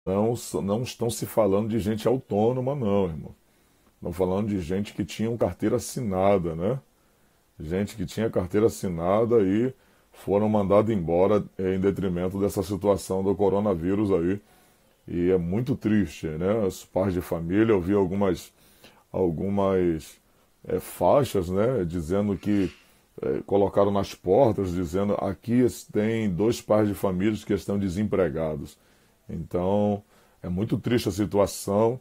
Não estão se falando de gente autônoma, não, irmão. Estão falando de gente que tinha carteira assinada, né? Gente que tinha carteira assinada e foram mandados embora em detrimento dessa situação do coronavírus aí. E é muito triste, né? Os pais de família, eu vi algumas faixas, né? Dizendo que colocaram nas portas, dizendo aqui tem dois pais de família que estão desempregados. Então, é muito triste a situação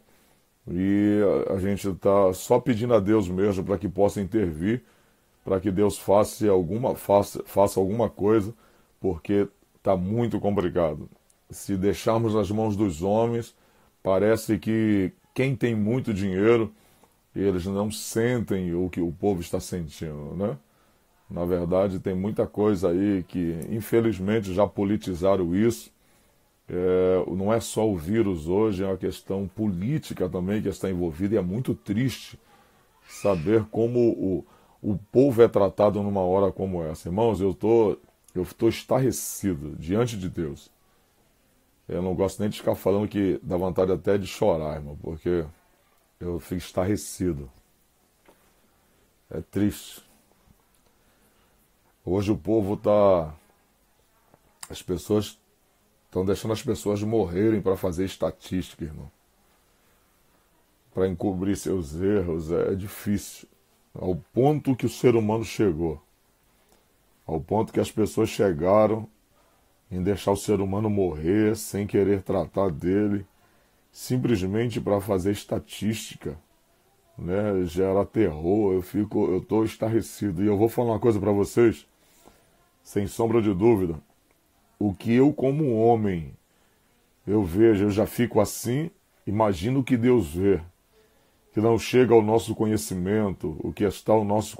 e a gente está só pedindo a Deus mesmo para que possa intervir, para que Deus faça alguma coisa, porque está muito complicado. Se deixarmos nas mãos dos homens, parece que quem tem muito dinheiro, eles não sentem o que o povo está sentindo, né? Na verdade, tem muita coisa aí que, infelizmente, já politizaram isso. Não é só o vírus hoje, é uma questão política também que está envolvida e é muito triste saber como o povo é tratado numa hora como essa. Irmãos, eu tô estarrecido diante de Deus. Eu não gosto nem de ficar falando que dá vontade até de chorar, irmão, porque eu fico estarrecido. É triste. Hoje o povo tá. As pessoas estão deixando as pessoas morrerem para fazer estatística, irmão. Para encobrir seus erros. É difícil. Ao ponto que o ser humano chegou. Ao ponto que as pessoas chegaram em deixar o ser humano morrer sem querer tratar dele, simplesmente para fazer estatística, né? Gera terror. Eu estou estarrecido. E eu vou falar uma coisa para vocês, sem sombra de dúvida. O que eu, como homem, eu vejo, eu já fico assim, imagino o que Deus vê, que não chega ao nosso conhecimento, o que está ao nosso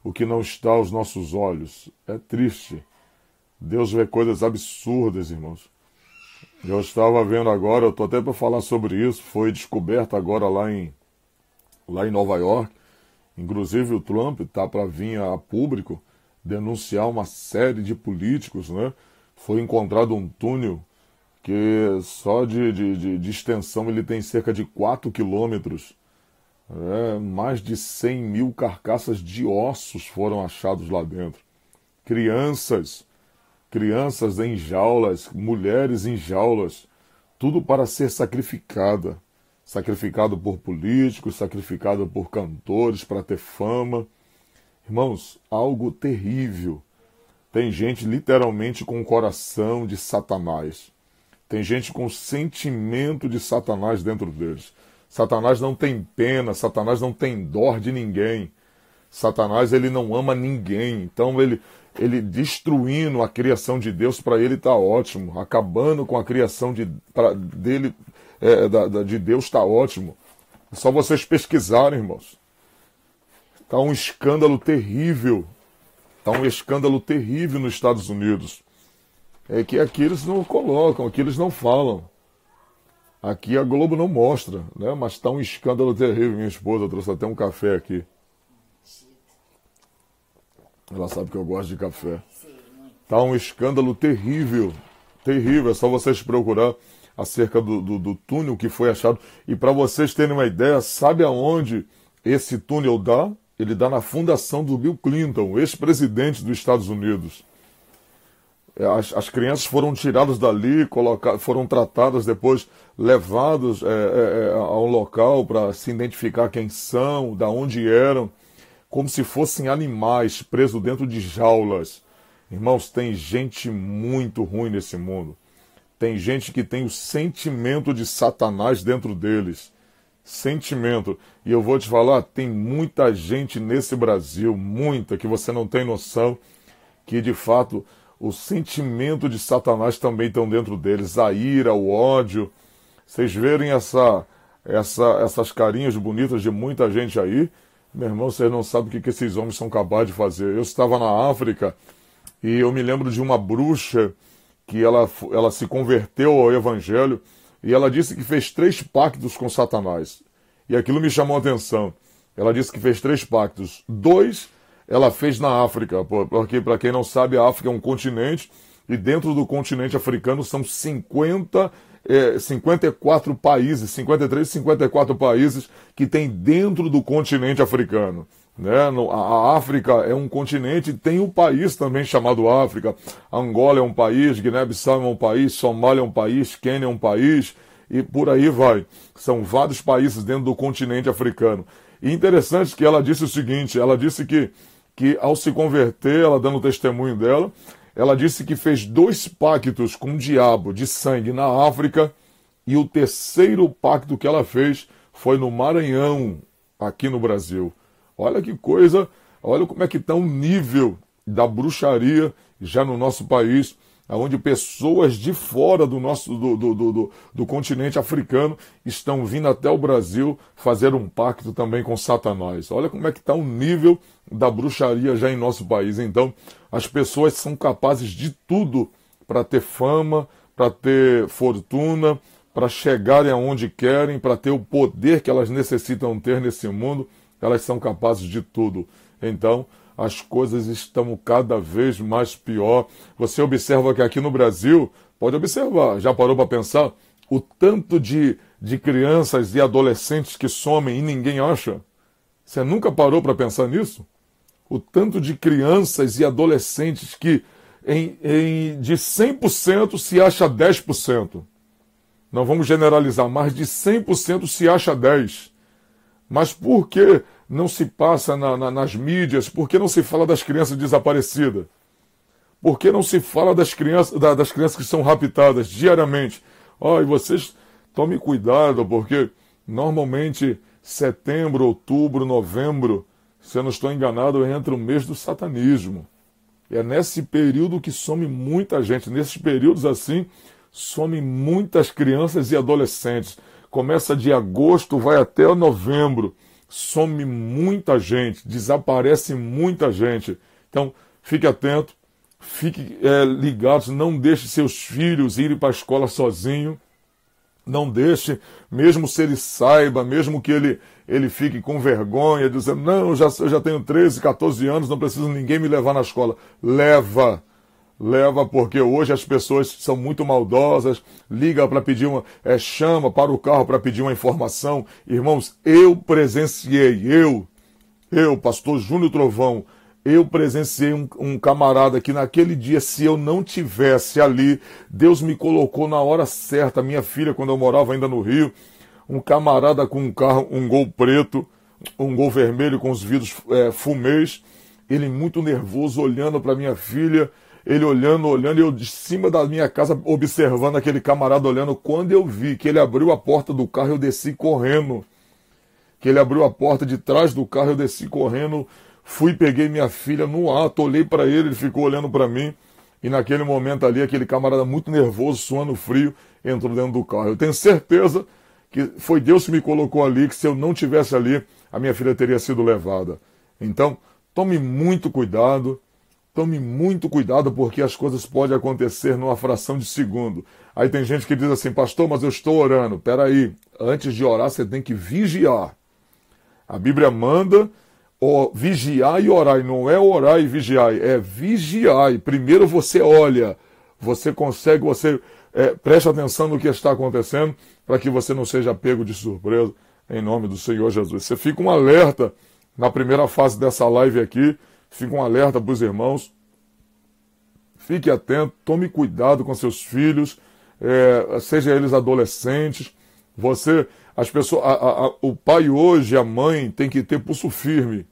o que não está aos nossos olhos. É triste. Deus vê coisas absurdas, irmãos. Eu estava vendo agora, eu estou até para falar sobre isso, foi descoberto agora lá em Nova York. Inclusive o Trump está para vir a público denunciar uma série de políticos, né? Foi encontrado um túnel que só de extensão ele tem cerca de 4 quilômetros. Mais de 100 mil carcaças de ossos foram achados lá dentro. Crianças em jaulas, mulheres em jaulas, tudo para ser sacrificada. Sacrificado por políticos, sacrificado por cantores para ter fama. Irmãos, algo terrível. Tem gente literalmente com o coração de Satanás. Tem gente com sentimento de Satanás dentro deles. Satanás não tem pena, Satanás não tem dó de ninguém. Satanás, ele não ama ninguém. Então ele destruindo a criação de Deus, para ele está ótimo. Acabando com a criação de Deus está ótimo. É só vocês pesquisarem, irmãos. Está um escândalo terrível. Está um escândalo terrível nos Estados Unidos. É que aqui eles não colocam, aqui eles não falam. Aqui a Globo não mostra, né? Mas está um escândalo terrível. Minha esposa trouxe até um café aqui. Ela sabe que eu gosto de café. Está um escândalo terrível. Terrível. É só vocês procurar acerca do túnel que foi achado. E para vocês terem uma ideia, sabe aonde esse túnel dá? Ele dá na fundação do Bill Clinton, ex-presidente dos Estados Unidos. As crianças foram tiradas dali, foram tratadas, depois levadas a um local para se identificar quem são, da onde eram, como se fossem animais presos dentro de jaulas. Irmãos, tem gente muito ruim nesse mundo. Tem gente que tem o sentimento de Satanás dentro deles. Sentimento. E eu vou te falar, tem muita gente nesse Brasil, muita, que você não tem noção, que de fato o sentimento de Satanás também estão dentro deles. A ira, o ódio. Vocês verem essas carinhas bonitas de muita gente aí, meu irmão, vocês não sabem o que esses homens são capazes de fazer. Eu estava na África e eu me lembro de uma bruxa que ela se converteu ao Evangelho e ela disse que fez 3 pactos com Satanás. E aquilo me chamou a atenção. Ela disse que fez 3 pactos. 2 ela fez na África, porque para quem não sabe, a África é um continente e dentro do continente africano são 50 54 países, 53, 54 países que tem dentro do continente africano. Né? A África é um continente, tem um país também chamado África. Angola é um país, Guiné-Bissau é um país, Somália é um país, Quênia é um país, e por aí vai. São vários países dentro do continente africano. E interessante que ela disse o seguinte, ela disse que ao se converter, ela dando o testemunho dela, ela disse que fez 2 pactos com o diabo de sangue na África, e o terceiro pacto que ela fez foi no Maranhão, aqui no Brasil. Olha que coisa, olha como é que está o nível da bruxaria já no nosso país, onde pessoas de fora do continente africano estão vindo até o Brasil fazer um pacto também com Satanás. Olha como é que está o nível da bruxaria já em nosso país. Então, as pessoas são capazes de tudo para ter fama, para ter fortuna, para chegarem aonde querem, para ter o poder que elas necessitam ter nesse mundo. Elas são capazes de tudo. Então, as coisas estão cada vez mais pior. Você observa que aqui no Brasil, pode observar, já parou para pensar o tanto de crianças e adolescentes que somem e ninguém acha? Você nunca parou para pensar nisso? O tanto de crianças e adolescentes que de 100% se acha 10%. Não vamos generalizar, mas de 100% se acha 10%. Mas por que não se passa nas mídias? Por que não se fala das crianças desaparecidas? Por que não se fala das crianças que são raptadas diariamente? E vocês tomem cuidado, porque normalmente setembro, outubro, novembro, se eu não estou enganado, entra o mês do satanismo. É nesse período que some muita gente. Nesses períodos assim, some muitas crianças e adolescentes. Começa de agosto, vai até novembro. Some muita gente, desaparece muita gente. Então, fique atento, fique ligado, não deixe seus filhos irem para a escola sozinho. Não deixe, mesmo se ele saiba, mesmo que ele fique com vergonha, dizendo, não, eu já tenho 13, 14 anos, não preciso ninguém me levar na escola. Leva, porque hoje as pessoas são muito maldosas, liga para pedir chama para o carro para pedir uma informação. Irmãos, eu presenciei, pastor Júnior Trovão, eu presenciei um camarada que naquele dia, se eu não tivesse ali, Deus me colocou na hora certa, minha filha, quando eu morava ainda no Rio, um camarada com um carro, um Gol preto, um Gol vermelho com os vidros fumês, ele muito nervoso, olhando para minha filha, ele olhando, eu de cima da minha casa, observando aquele camarada olhando. Quando eu vi que ele abriu a porta do carro, eu desci correndo. Que ele abriu a porta de trás do carro, eu desci correndo, peguei minha filha no ato, olhei para ele ficou olhando para mim. E naquele momento ali, aquele camarada muito nervoso, suando frio, entrou dentro do carro. Eu tenho certeza que foi Deus que me colocou ali, que se eu não tivesse ali, a minha filha teria sido levada. Então, tome muito cuidado. Tome muito cuidado, porque as coisas podem acontecer numa fração de segundo. Aí tem gente que diz assim, pastor, mas eu estou orando. Peraí, antes de orar você tem que vigiar. A Bíblia manda vigiar e orar, e não é orar e vigiar, é vigiar. E primeiro você olha, você consegue, preste atenção no que está acontecendo, para que você não seja pego de surpresa, em nome do Senhor Jesus. Você fica um alerta na primeira fase dessa live aqui, fica um alerta para os irmãos, fique atento, tome cuidado com seus filhos, seja eles adolescentes, as pessoas, o pai hoje, a mãe, tem que ter pulso firme.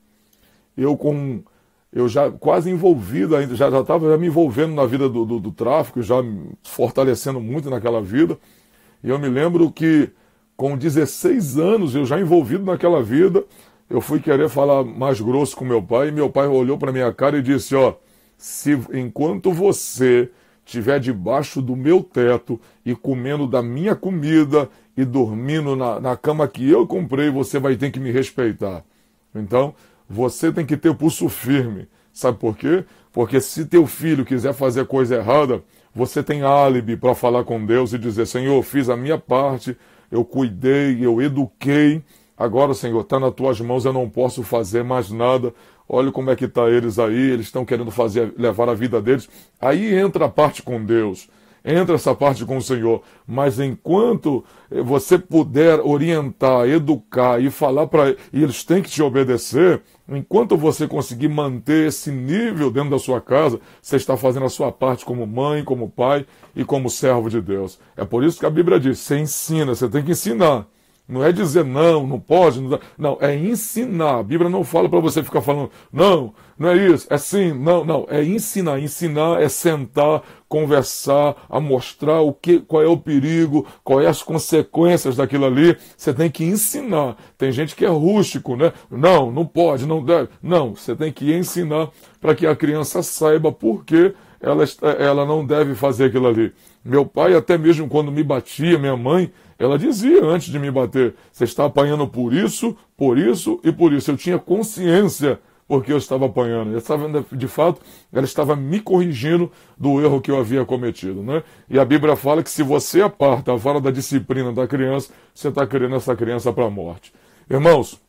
Eu já quase envolvido ainda, já estava me envolvendo na vida do tráfico, já me fortalecendo muito naquela vida, e eu me lembro que com 16 anos, eu já envolvido naquela vida, eu fui querer falar mais grosso com meu pai, e meu pai olhou para minha cara e disse, enquanto você estiver debaixo do meu teto e comendo da minha comida e dormindo na cama que eu comprei, você vai ter que me respeitar. Então, você tem que ter o pulso firme. Sabe por quê? Porque se teu filho quiser fazer coisa errada, você tem álibi para falar com Deus e dizer, Senhor, eu fiz a minha parte, eu cuidei, eu eduquei, agora, Senhor, está nas tuas mãos, eu não posso fazer mais nada. Olha como é que está eles aí, eles estão querendo levar a vida deles. Aí entra a parte com Deus. entra essa parte com o Senhor. Mas enquanto você puder orientar, educar e falar para eles, e eles têm que te obedecer, enquanto você conseguir manter esse nível dentro da sua casa, você está fazendo a sua parte como mãe, como pai e como servo de Deus. É por isso que a Bíblia diz, você ensina, você tem que ensinar. Não é dizer não, não pode, não, é ensinar. A Bíblia não fala para você ficar falando, não, não é isso, é sim, não, não, é ensinar. Ensinar é sentar, conversar, a mostrar qual é o perigo, quais as consequências daquilo ali. Você tem que ensinar. Tem gente que é rústico, né? Não, não pode, não deve. Não, você tem que ensinar para que a criança saiba por que ela não deve fazer aquilo ali. Meu pai, até mesmo quando me batia, minha mãe, ela dizia antes de me bater, você está apanhando por isso e por isso. Eu tinha consciência porque eu estava apanhando. De fato, ela estava me corrigindo do erro que eu havia cometido. Né? E a Bíblia fala que se você aparta a vara da disciplina da criança, você está criando essa criança para a morte. Irmãos,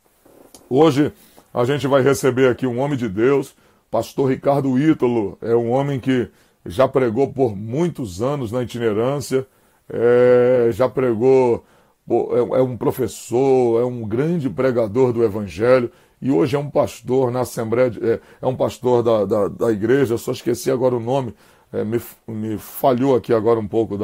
hoje a gente vai receber aqui um homem de Deus, pastor Ricardo Ítalo. É um homem que já pregou por muitos anos na itinerância, já pregou, é um professor, é um grande pregador do Evangelho, e hoje é um pastor na Assembleia, é um pastor da igreja, só esqueci agora o nome, me falhou aqui agora um pouco,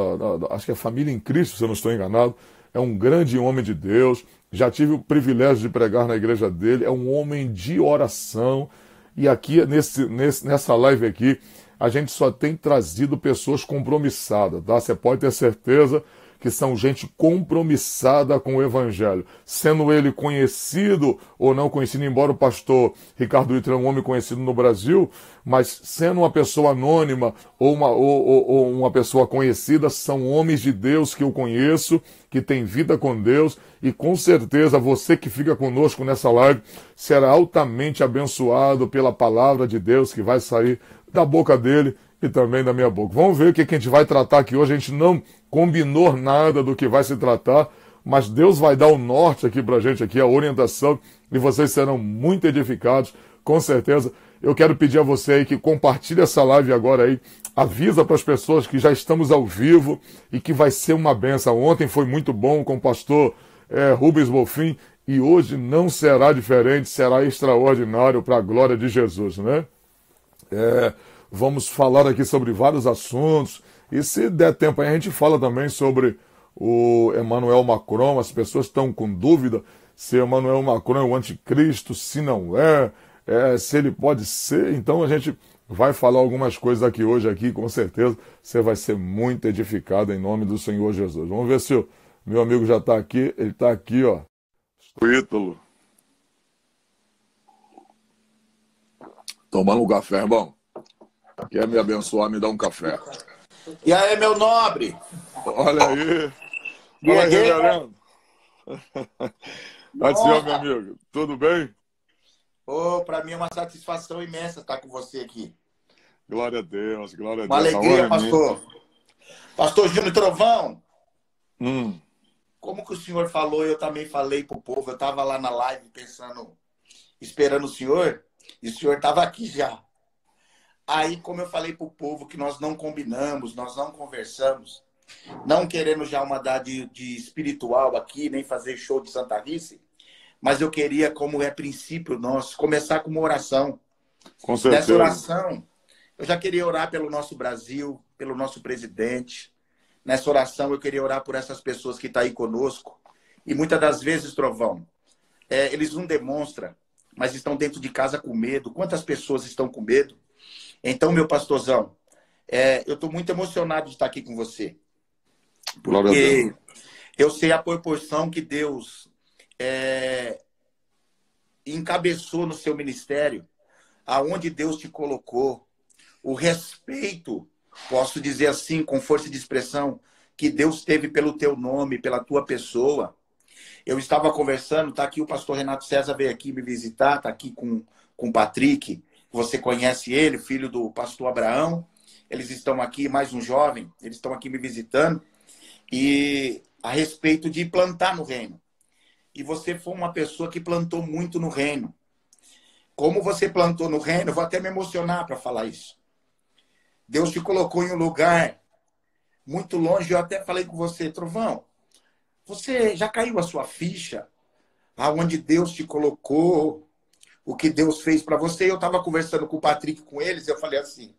acho que é Família em Cristo, se eu não estou enganado. É um grande homem de Deus, já tive o privilégio de pregar na igreja dele, é um homem de oração, e aqui nessa live aqui, a gente só tem trazido pessoas compromissadas, tá? Você pode ter certeza que são gente compromissada com o Evangelho. Sendo ele conhecido ou não conhecido, embora o pastor Ricardo Ítalo é um homem conhecido no Brasil, mas sendo uma pessoa anônima ou uma pessoa conhecida, são homens de Deus que eu conheço, que tem vida com Deus, e com certeza você que fica conosco nessa live será altamente abençoado pela palavra de Deus que vai sair da boca dele e também da minha boca. Vamos ver o que a gente vai tratar aqui hoje. A gente não combinou nada do que vai se tratar, mas Deus vai dar o norte aqui pra gente, aqui, a orientação, e vocês serão muito edificados, com certeza. Eu quero pedir a você aí que compartilhe essa live agora aí, avisa para as pessoas que já estamos ao vivo e que vai ser uma benção. Ontem foi muito bom com o pastor Rubens Bolfin, e hoje não será diferente, será extraordinário para a glória de Jesus, né? Vamos falar aqui sobre vários assuntos, e se der tempo aí a gente fala também sobre o Emmanuel Macron. As pessoas estão com dúvida se Emmanuel Macron é o anticristo, se não se ele pode ser. Então a gente vai falar algumas coisas aqui hoje, aqui, com certeza você vai ser muito edificado em nome do Senhor Jesus. Vamos ver se o meu amigo já está aqui. Ele está aqui, ó. O Ítalo. Tomando um café, irmão. Quer me abençoar, me dá um café. E aí, meu nobre? Olha aí. Fala aí, reverendo. Senhor, meu amigo. Tudo bem? Para mim é uma satisfação imensa estar com você aqui. Glória a Deus, glória a Deus. Uma alegria, pastor. Pastor Júnior Trovão. Como que o senhor falou, eu também falei pro povo. Eu estava lá na live pensando, esperando o senhor, e o senhor estava aqui já. Aí, como eu falei pro povo que nós não combinamos, nós não conversamos, não querendo já uma de espiritual aqui, nem fazer show de santarrice, mas eu queria, como é princípio nosso, começar com uma oração. Com certeza. Nessa oração, eu já queria orar pelo nosso Brasil, pelo nosso presidente. Nessa oração, eu queria orar por essas pessoas que estão aí conosco. E muitas das vezes, Trovão, eles não demonstram, mas estão dentro de casa com medo. Quantas pessoas estão com medo? Então, meu pastorzão, eu estou muito emocionado de estar aqui com você. Porque eu sei a proporção que Deus encabeçou no seu ministério, aonde Deus te colocou, o respeito, posso dizer assim, com força de expressão, que Deus teve pelo teu nome, pela tua pessoa. Eu estava conversando, tá aqui o pastor Renato César veio aqui me visitar, tá aqui com o Patrick, você conhece ele, filho do pastor Abraão. Eles estão aqui, mais um jovem, eles estão aqui me visitando, e a respeito de plantar no reino. E você foi uma pessoa que plantou muito no reino. Como você plantou no reino, eu vou até me emocionar para falar isso. Deus te colocou em um lugar muito longe. Eu até falei com você, Trovão, você já caiu a sua ficha? Aonde Deus te colocou, o que Deus fez para você? Eu estava conversando com o Patrick, com eles, eu falei assim,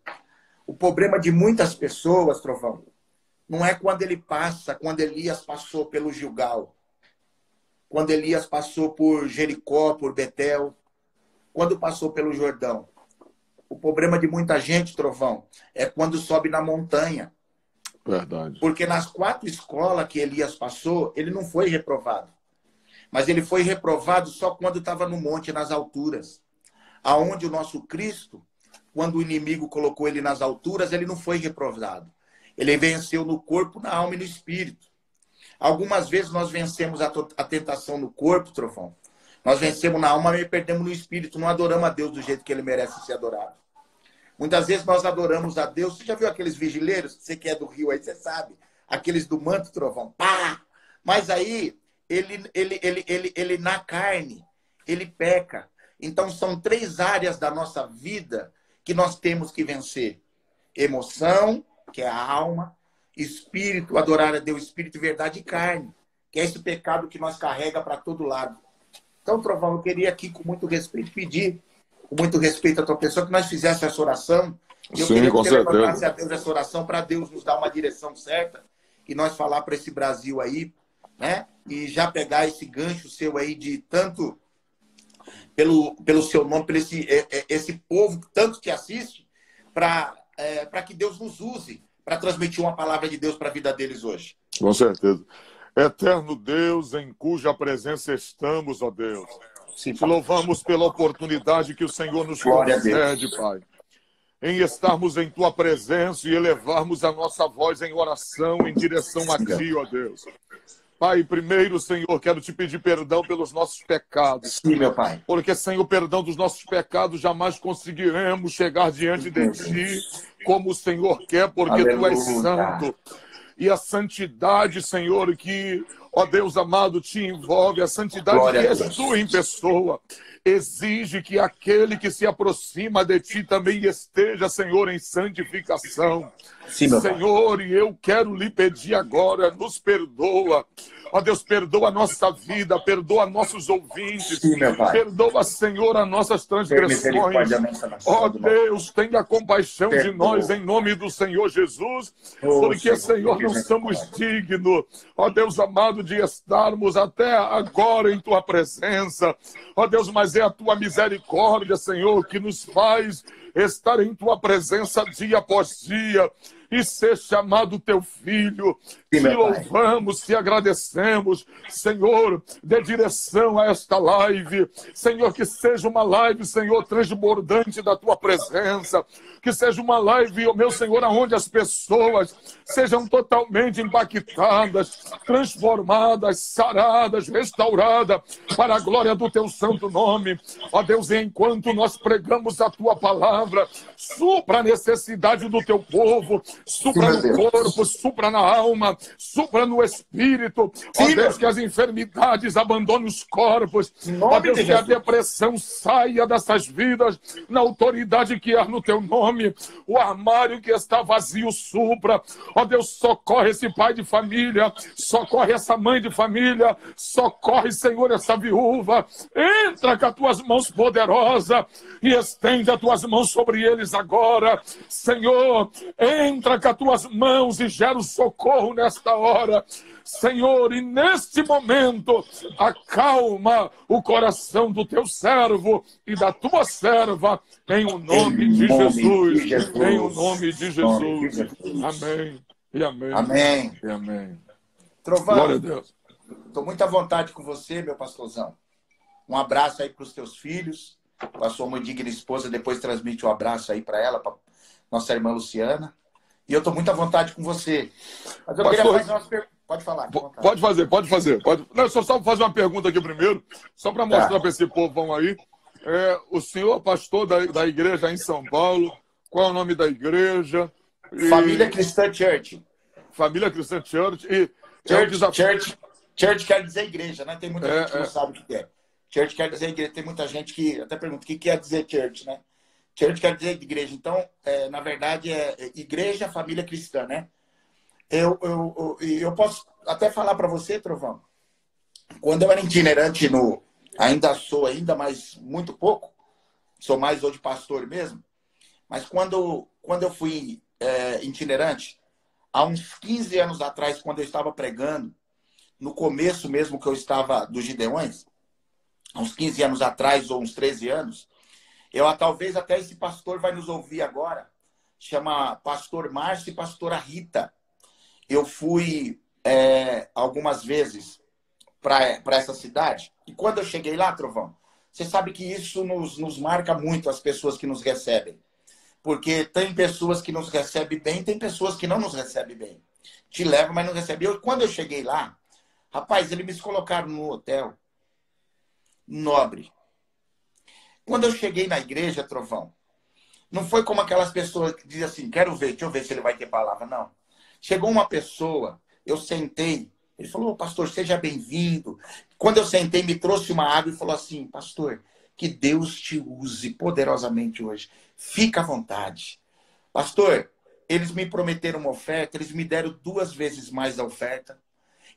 o problema de muitas pessoas, Trovão, não é quando Elias passou pelo Gilgal, quando Elias passou por Jericó, por Betel, quando passou pelo Jordão. O problema de muita gente, Trovão, é quando sobe na montanha. Verdade. Porque nas 4 escolas que Elias passou, ele não foi reprovado. Mas ele foi reprovado só quando estava no monte, nas alturas. Aonde o nosso Cristo, quando o inimigo colocou ele nas alturas, ele não foi reprovado. Ele venceu no corpo, na alma e no espírito. Algumas vezes nós vencemos a tentação no corpo, Trovão. Nós vencemos na alma e perdemos no espírito. Não adoramos a Deus do jeito que ele merece ser adorado. Muitas vezes nós adoramos a Deus. Você já viu aqueles vigileiros? Você que é do Rio aí, você sabe. Aqueles do manto, Trovão. Pá! Mas aí, ele na carne, ele peca. Então, são 3 áreas da nossa vida que nós temos que vencer. Emoção, que é a alma. Espírito, adorar a Deus. Espírito, verdade e carne. Que é esse pecado que nós carrega para todo lado. Então, Trovão, eu queria aqui, com muito respeito, pedir, com muito respeito à tua pessoa, que nós fizéssemos essa oração. E eu queria que você levantasse a Deus essa oração para Deus nos dar uma direção certa e nós falar para esse Brasil aí, né? E já pegar esse gancho seu aí de tanto pelo seu nome, pelo esse povo que tanto te assiste, para que Deus nos use para transmitir uma palavra de Deus para a vida deles hoje. Com certeza. Eterno Deus, em cuja presença estamos, ó Deus. Sim, te louvamos pela oportunidade que o Senhor nos concede, Pai, em estarmos em Tua presença e elevarmos a nossa voz em oração em direção a Ti, ó Deus. Pai, primeiro, Senhor, quero te pedir perdão pelos nossos pecados. Sim, meu Pai. Porque sem o perdão dos nossos pecados, jamais conseguiremos chegar diante de Ti como o Senhor quer, porque Tu és santo. E a santidade, Senhor, que, ó Deus amado, te envolve, a santidade que és Tu em pessoa, exige que aquele que se aproxima de Ti também esteja, Senhor, em santificação. Sim, meu Senhor, Pai. E eu quero lhe pedir agora, nos perdoa. Ó Deus, perdoa a nossa vida, perdoa nossos ouvintes. Sim, meu Pai. Perdoa, Senhor, as nossas transgressões. Ó Deus, tenha compaixão de nós em nome do Senhor Jesus, porque, Senhor, não somos dignos, ó Deus amado, de estarmos até agora em Tua presença. Ó Deus, mas é a Tua misericórdia, Senhor, que nos faz estar em Tua presença dia após dia e ser chamado Teu Filho. Te louvamos, te agradecemos, Senhor, dê direção a esta live. Senhor, que seja uma live, Senhor, transbordante da Tua presença. Que seja uma live, oh meu Senhor, onde as pessoas sejam totalmente impactadas, transformadas, saradas, restauradas, para a glória do Teu santo nome. Ó Deus, enquanto nós pregamos a Tua palavra, supra a necessidade do Teu povo, supra no corpo, supra na alma, supra no espírito. Ó Deus, que as enfermidades abandonem os corpos. Ó Deus, que a depressão saia dessas vidas, na autoridade que há no Teu nome. O armário que está vazio, supra. Ó Deus, socorre esse pai de família, socorre essa mãe de família, socorre, Senhor, essa viúva. Entra com as Tuas mãos poderosas e estende as Tuas mãos sobre eles agora. Senhor, entra com as Tuas mãos e gera o socorro nesta hora. Senhor, e neste momento, acalma o coração do Teu servo e da Tua serva, em o nome de Jesus. Em o nome de Jesus. Amém. E amém. Amém. E amém. Trovão, glória a Deus. Estou muito à vontade com você, meu pastorzão. Um abraço aí para os teus filhos, para a sua muito digna esposa. Depois transmite um abraço aí para ela, para nossa irmã Luciana. E eu estou muito à vontade com você. Mas eu queria fazer umas perguntas. Pode falar. Pode fazer. Não, só fazer uma pergunta aqui primeiro, só para mostrar para esse povão aí. O senhor é pastor da igreja em São Paulo. Qual é o nome da igreja? Família Cristã Church. Família Cristã Church. Church quer dizer igreja, né? Tem muita gente que não sabe o que é. Church quer dizer igreja. Tem muita gente que até pergunta o que quer dizer church, né? Church quer dizer igreja. Então, na verdade, é igreja, família cristã, né? eu posso até falar para você, Trovão, quando eu era itinerante ainda sou ainda, mas muito pouco, sou mais hoje pastor mesmo, mas quando eu fui itinerante, há uns 15 anos atrás, quando eu estava pregando, no começo mesmo que eu estava dos Gideões, há uns 15 anos atrás, ou uns 13 anos, talvez até esse pastor vai nos ouvir agora, chama Pastor Márcio e Pastora Rita. Eu fui algumas vezes para essa cidade, e quando eu cheguei lá, Trovão, você sabe que isso nos marca muito, as pessoas que nos recebem. Porque tem pessoas que nos recebem bem, tem pessoas que não nos recebem bem. Te levam, mas não recebem. Quando eu cheguei lá, rapaz, eles me colocaram no hotel nobre. Quando eu cheguei na igreja, Trovão, não foi como aquelas pessoas que dizem assim, quero ver, deixa eu ver se ele vai ter palavra. Não. Chegou uma pessoa, eu sentei, ele falou, pastor, seja bem-vindo. Quando eu sentei, me trouxe uma água e falou assim, pastor, que Deus te use poderosamente hoje. Fica à vontade. Pastor, eles me prometeram uma oferta, eles me deram 2 vezes mais da oferta.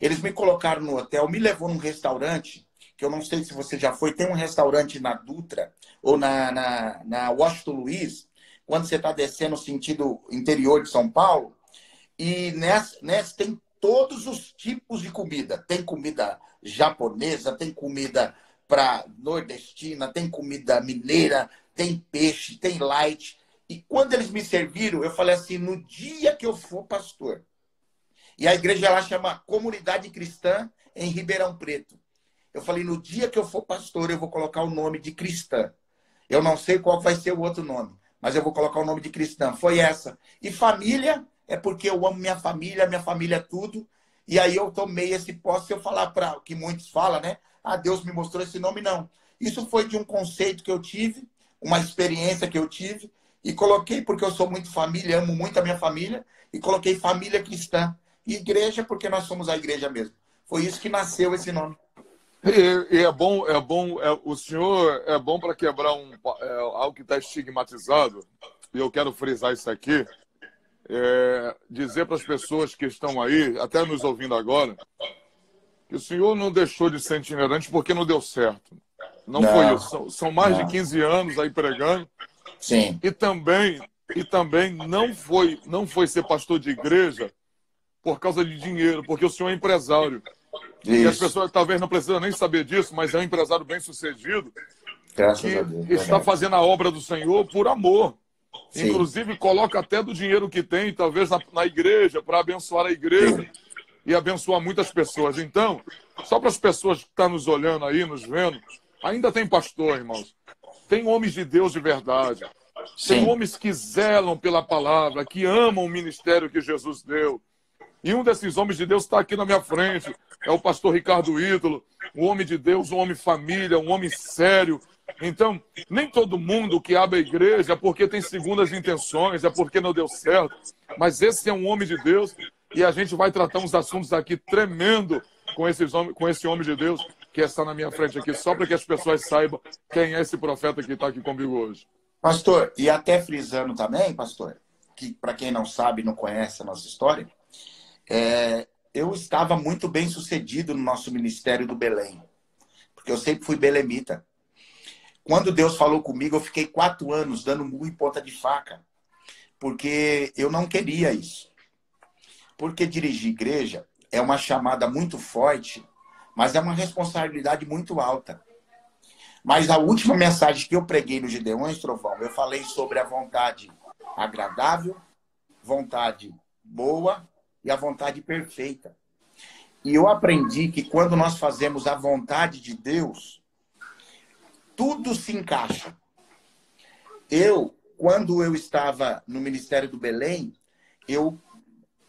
Eles me colocaram no hotel, me levou num restaurante, que eu não sei se você já foi, tem um restaurante na Dutra, ou na Washington Luiz, quando você está descendo no sentido interior de São Paulo, e nessa tem todos os tipos de comida. Tem comida japonesa, tem comida nordestina, tem comida mineira, tem peixe, tem light. E quando eles me serviram, eu falei assim, no dia que eu for pastor, e a igreja lá chama Comunidade Cristã em Ribeirão Preto. Eu falei, no dia que eu for pastor, eu vou colocar o nome de cristã. Eu não sei qual vai ser o outro nome, mas eu vou colocar o nome de cristã. Foi essa. E família é porque eu amo minha família é tudo. E aí eu tomei esse posse, se eu falar para o que muitos falam, né? Ah, Deus me mostrou esse nome, não. Isso foi de um conceito que eu tive, uma experiência que eu tive, e coloquei, porque eu sou muito família, amo muito a minha família, e coloquei família cristã. E igreja, porque nós somos a igreja mesmo. Foi isso que nasceu esse nome. E é bom, o senhor é bom para quebrar algo que está estigmatizado, e eu quero frisar isso aqui, dizer para as pessoas que estão aí, até nos ouvindo agora, que o senhor não deixou de ser itinerante porque não deu certo. Não foi isso. São mais de 15 anos aí pregando. Sim. E também não foi ser pastor de igreja por causa de dinheiro, porque o senhor é empresário. Isso. E as pessoas talvez não precisam nem saber disso, mas é um empresário bem-sucedido Graças a Deus, está fazendo a obra do Senhor por amor. Sim. Inclusive, coloca até do dinheiro que tem, talvez na igreja, para abençoar a igreja. Sim. E abençoar muitas pessoas. Então, só para as pessoas que estão nos olhando aí, nos vendo, ainda tem pastor, irmãos. Tem homens de Deus de verdade. Sim. Tem homens que zelam pela palavra, que amam o ministério que Jesus deu. E um desses homens de Deus está aqui na minha frente. É o pastor Ricardo Ídolo, um homem de Deus, um homem família, um homem sério. Então, nem todo mundo que abre a igreja é porque tem segundas intenções, é porque não deu certo. Mas esse é um homem de Deus e a gente vai tratar uns assuntos aqui tremendo com esse homem de Deus que está na minha frente aqui, só para que as pessoas saibam quem é esse profeta que está aqui comigo hoje. Pastor, e até frisando também, pastor, que para quem não sabe, não conhece a nossa história, eu estava muito bem sucedido no nosso ministério do Belém, porque eu sempre fui belemita. Quando Deus falou comigo, eu fiquei 4 anos dando murro em ponta de faca, porque eu não queria isso. Porque dirigir igreja é uma chamada muito forte, mas é uma responsabilidade muito alta. Mas a última mensagem que eu preguei no Gideões, Trovão, eu falei sobre a vontade agradável, vontade boa e a vontade perfeita. E eu aprendi que quando nós fazemos a vontade de Deus, tudo se encaixa. Quando eu estava no Ministério do Belém, eu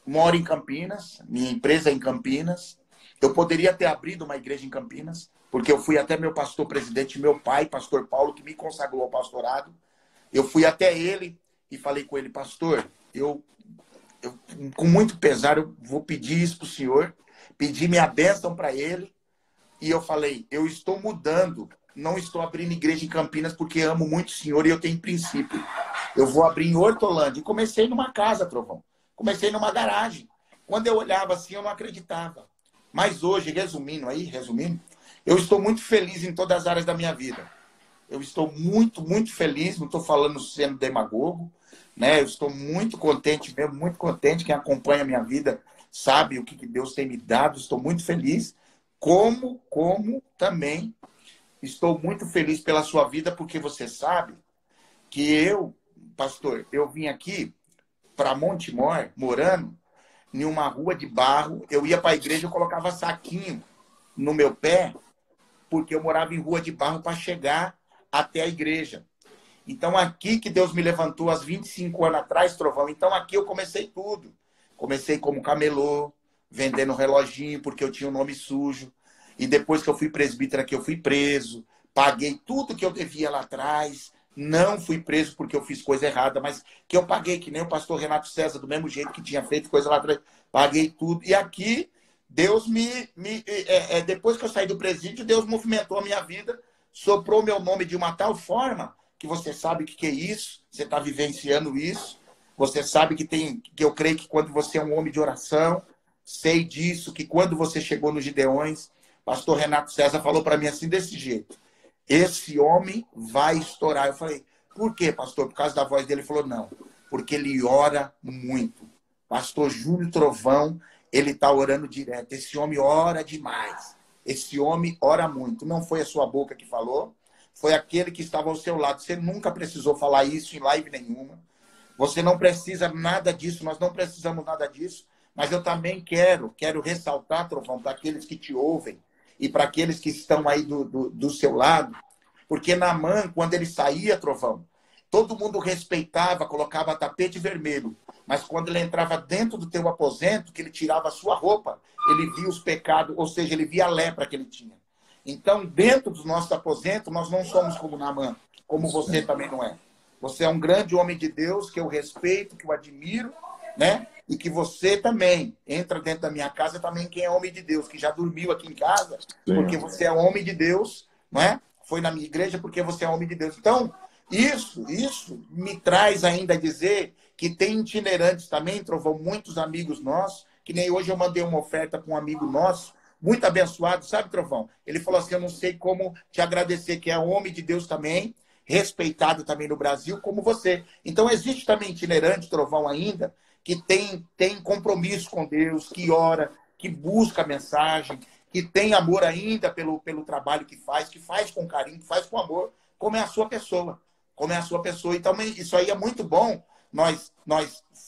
moro em Campinas, minha empresa é em Campinas. Eu poderia ter abrido uma igreja em Campinas, porque eu fui até meu pastor presidente, meu pai, pastor Paulo, que me consagrou ao pastorado. Eu fui até ele e falei com ele, pastor, eu com muito pesar, eu vou pedir isso para o senhor, pedir minha bênção para ele. E eu falei, eu estou mudando, não estou abrindo igreja em Campinas porque amo muito o senhor e eu tenho princípio. Eu vou abrir em Hortolândia. E comecei numa casa, Trovão. Comecei numa garagem. Quando eu olhava assim, eu não acreditava. Mas hoje, resumindo, eu estou muito feliz em todas as áreas da minha vida. Eu estou muito, muito feliz, não estou falando sendo demagogo, né? Eu estou muito contente mesmo, muito contente. Quem acompanha a minha vida sabe o que Deus tem me dado. Estou muito feliz, como também estou muito feliz pela sua vida, porque você sabe que eu, pastor, eu vim aqui para Montemor, morando em uma rua de barro. Eu ia para a igreja, eu colocava saquinho no meu pé, porque eu morava em rua de barro para chegar até a igreja. Então, aqui que Deus me levantou há 25 anos atrás, Trovão. Então, aqui eu comecei tudo. Comecei como camelô, vendendo reloginho, porque eu tinha um nome sujo. E depois que eu fui presbítero aqui, eu fui preso. Paguei tudo que eu devia lá atrás. Não fui preso porque eu fiz coisa errada, mas que eu paguei, que nem o pastor Renato César, do mesmo jeito que tinha feito coisa lá atrás. Paguei tudo. E aqui, Deus depois que eu saí do presídio, Deus movimentou a minha vida, soprou meu nome de uma tal forma que você sabe o que é isso, você está vivenciando isso, você sabe que eu creio que quando você é um homem de oração, sei disso, que quando você chegou nos Gideões, pastor Renato César falou para mim assim, desse jeito, esse homem vai estourar. Eu falei, por quê, pastor? Por causa da voz dele? Ele falou, não, porque ele ora muito. Pastor Júlio Trovão, ele está orando direto. Esse homem ora demais. Esse homem ora muito. Não foi a sua boca que falou, foi aquele que estava ao seu lado. Você nunca precisou falar isso em live nenhuma. Você não precisa nada disso, nós não precisamos nada disso. Mas eu também quero ressaltar, Trovão, para aqueles que te ouvem e para aqueles que estão aí do seu lado. Porque Naamã, quando ele saía, Trovão, todo mundo respeitava, colocava tapete vermelho. Mas quando ele entrava dentro do teu aposento, que ele tirava a sua roupa, ele via os pecados, ou seja, ele via a lepra que ele tinha. Então, dentro dos nossos aposentos, nós não somos como Naamã, como você também não é. Você é um grande homem de Deus, que eu respeito, que eu admiro, né? E que você também entra dentro da minha casa também, quem é homem de Deus, que já dormiu aqui em casa, porque você é homem de Deus, não é? Foi na minha igreja porque você é homem de Deus. Então, isso me traz ainda a dizer que tem itinerantes também, Trovão, muitos amigos nossos, que nem hoje eu mandei uma oferta para um amigo nosso, muito abençoado, sabe, Trovão? Ele falou assim, eu não sei como te agradecer, que é homem de Deus também, respeitado também no Brasil, como você. Então, existe também itinerante, Trovão, ainda, que tem compromisso com Deus, que ora, que busca a mensagem, que tem amor ainda pelo trabalho que faz com carinho, que faz com amor, como é a sua pessoa. Como é a sua pessoa. Então, isso aí é muito bom, nós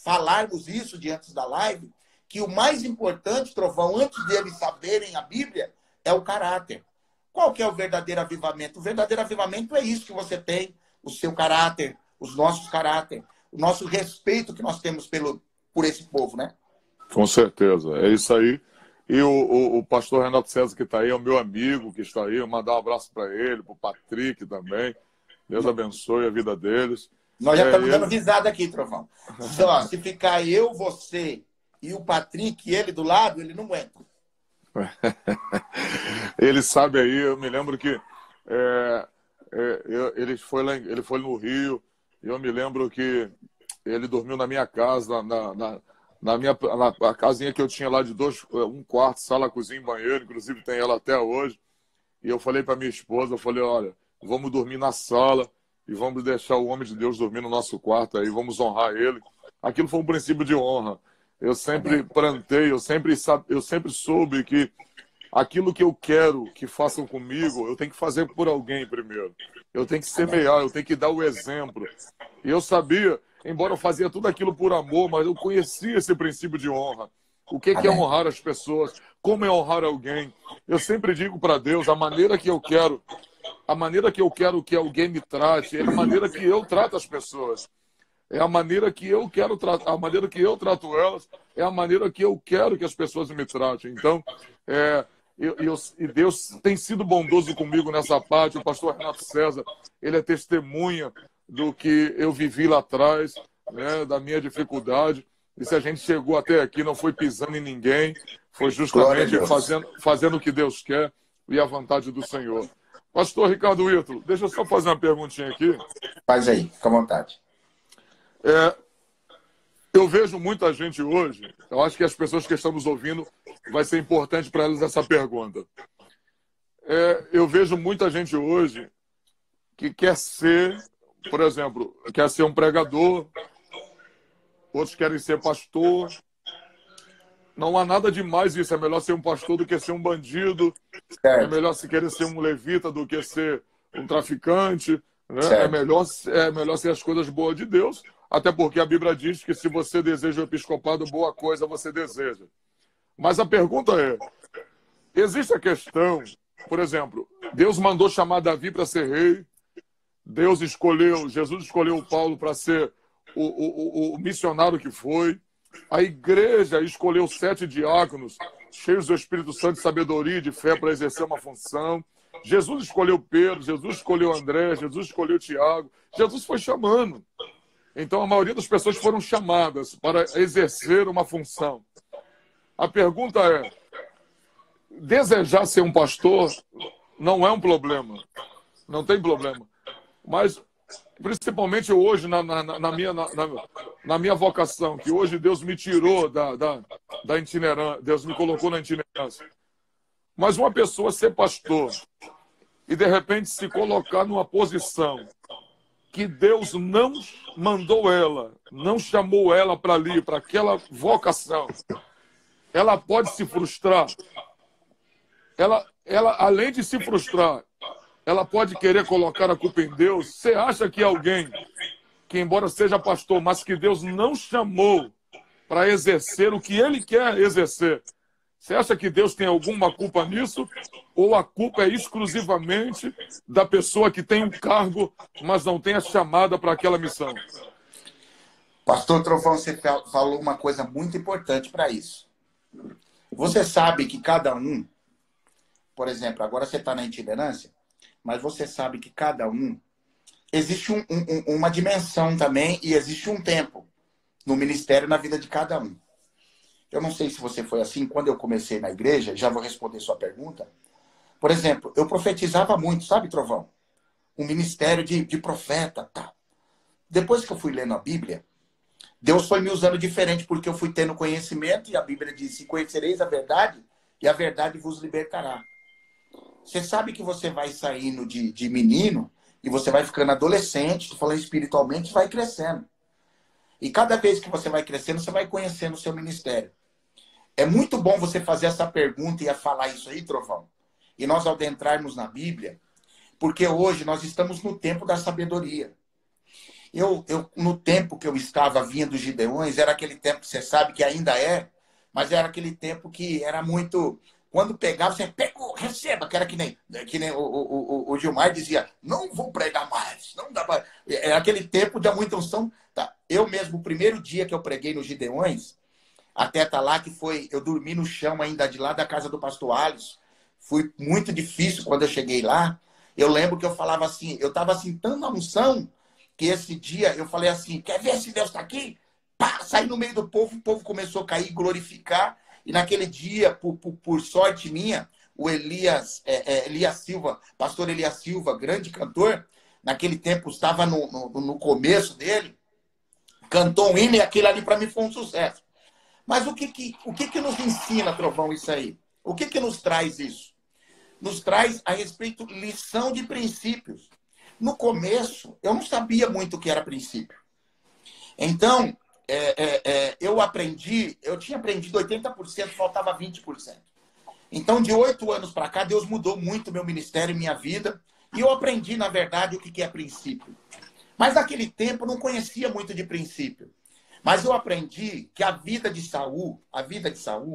falarmos isso diante da live, que o mais importante, Trovão, antes deles saberem a Bíblia, é o caráter. Qual que é o verdadeiro avivamento? O verdadeiro avivamento é isso que você tem, o seu caráter, os nossos caráter, o nosso respeito que nós temos por esse povo, né? Com certeza, é isso aí. E o pastor Renato César, que está aí, é o meu amigo que está aí. Eu mandar um abraço para ele, para o Patrick também. Deus abençoe a vida deles. Nós já estamos dando risada aqui, Trovão. Se ficar eu, você e o Patrick, ele do lado, ele não aguenta. Ele sabe aí, eu me lembro que ele foi no Rio, e eu me lembro que ele dormiu na minha casa, na casinha que eu tinha lá de um quarto, sala, cozinha e banheiro, inclusive tem ela até hoje. E eu falei para minha esposa, eu falei, olha, vamos dormir na sala e vamos deixar o homem de Deus dormir no nosso quarto aí, vamos honrar ele. Aquilo foi um princípio de honra. Eu sempre plantei, eu sempre soube que aquilo que eu quero que façam comigo, eu tenho que fazer por alguém primeiro. Eu tenho que semear, eu tenho que dar o exemplo. E eu sabia, embora eu fazia tudo aquilo por amor, mas eu conhecia esse princípio de honra. O que é honrar as pessoas? Como é honrar alguém? Eu sempre digo para Deus, a maneira que eu quero que alguém me trate, é a maneira que eu trato as pessoas. É a maneira que eu quero tratar, a maneira que eu trato elas, é a maneira que eu quero que as pessoas me tratem. Então, e Deus tem sido bondoso comigo nessa parte. O pastor Renato César, ele é testemunha do que eu vivi lá atrás, né, da minha dificuldade. E se a gente chegou até aqui, não foi pisando em ninguém, foi justamente fazendo o que Deus quer e a vontade do Senhor. Pastor Ricardo Ítalo, deixa eu só fazer uma perguntinha aqui. Faz aí, fica à vontade. Eu vejo muita gente hoje, eu acho que as pessoas que estão nos ouvindo, vai ser importante para elas essa pergunta. Eu vejo muita gente hoje que quer ser, por exemplo, quer ser um pregador, outros querem ser pastor. Não há nada demais isso. É melhor ser um pastor do que ser um bandido. É Certo, melhor se querer ser um levita do que ser um traficante. Né? certo. É melhor ser as coisas boas de Deus. Até porque a Bíblia diz que se você deseja o episcopado, boa coisa você deseja. Mas a pergunta é, existe a questão, por exemplo, Deus mandou chamar Davi para ser rei. Jesus escolheu Paulo para ser o missionário que foi. A igreja escolheu 7 diáconos, cheios do Espírito Santo, de sabedoria e de fé para exercer uma função. Jesus escolheu Pedro, Jesus escolheu André, Jesus escolheu Tiago. Jesus foi chamando. Então, a maioria das pessoas foram chamadas para exercer uma função. A pergunta é, desejar ser um pastor não é um problema. Não tem problema. Mas, principalmente hoje, na minha vocação, que hoje Deus me tirou da itinerância, Deus me colocou na itinerância. Mas uma pessoa ser pastor e, de repente, se colocar numa posição que Deus não mandou ela, não chamou ela para ali, para aquela vocação, ela pode se frustrar. Ela, além de se frustrar, ela pode querer colocar a culpa em Deus. Você acha que alguém que, embora seja pastor, mas que Deus não chamou para exercer o que ele quer exercer, você acha que Deus tem alguma culpa nisso? Ou a culpa é exclusivamente da pessoa que tem um cargo, mas não tem a chamada para aquela missão? Pastor Trovão, você falou uma coisa muito importante para isso. Você sabe que cada um, por exemplo, agora você está na itinerância, mas você sabe que cada um, existe uma dimensão também e existe um tempo no ministério, na vida de cada um. Eu não sei se você foi assim, quando eu comecei na igreja, já vou responder sua pergunta. Por exemplo, eu profetizava muito, sabe, Trovão? Um ministério de profeta, tá? Depois que eu fui lendo a Bíblia, Deus foi me usando diferente, porque eu fui tendo conhecimento, e a Bíblia diz, conhecereis a verdade, e a verdade vos libertará. Você sabe que você vai saindo de menino, e você vai ficando adolescente, falando espiritualmente, vai crescendo. E cada vez que você vai crescendo, você vai conhecendo o seu ministério. É muito bom você fazer essa pergunta e falar isso aí, Trovão. E nós adentrarmos na Bíblia, porque hoje nós estamos no tempo da sabedoria. No tempo que eu estava vindo dos Gideões, era aquele tempo que você sabe que ainda é, mas era aquele tempo que era muito... Quando pegava, você pegou, receba, que era que nem o Gilmar dizia, não vou pregar mais, não dá pra... Era aquele tempo de muita unção. Tá. Eu mesmo, o primeiro dia que eu preguei nos Gideões, até tá lá que foi, eu dormi no chão ainda de lá da casa do pastor Alisson. Foi muito difícil quando eu cheguei lá. Eu lembro que eu falava assim, eu estava assim, tão na unção, que esse dia eu falei assim, quer ver se Deus está aqui? Pá, saí no meio do povo, o povo começou a cair, glorificar. E naquele dia, por sorte minha, o Elias Silva, pastor Elias Silva, grande cantor, naquele tempo estava no começo dele, cantou um hino e aquilo ali para mim foi um sucesso. Mas o que nos ensina, Trovão, isso aí? O que nos traz isso? Nos traz a respeito lição de princípios. No começo, eu não sabia muito o que era princípio. Então, eu tinha aprendido 80%, faltava 20%. Então, de 8 anos para cá, Deus mudou muito meu ministério, minha vida, e eu aprendi, na verdade, o que é princípio. Mas naquele tempo, eu não conhecia muito de princípio. Mas eu aprendi que a vida de Saul,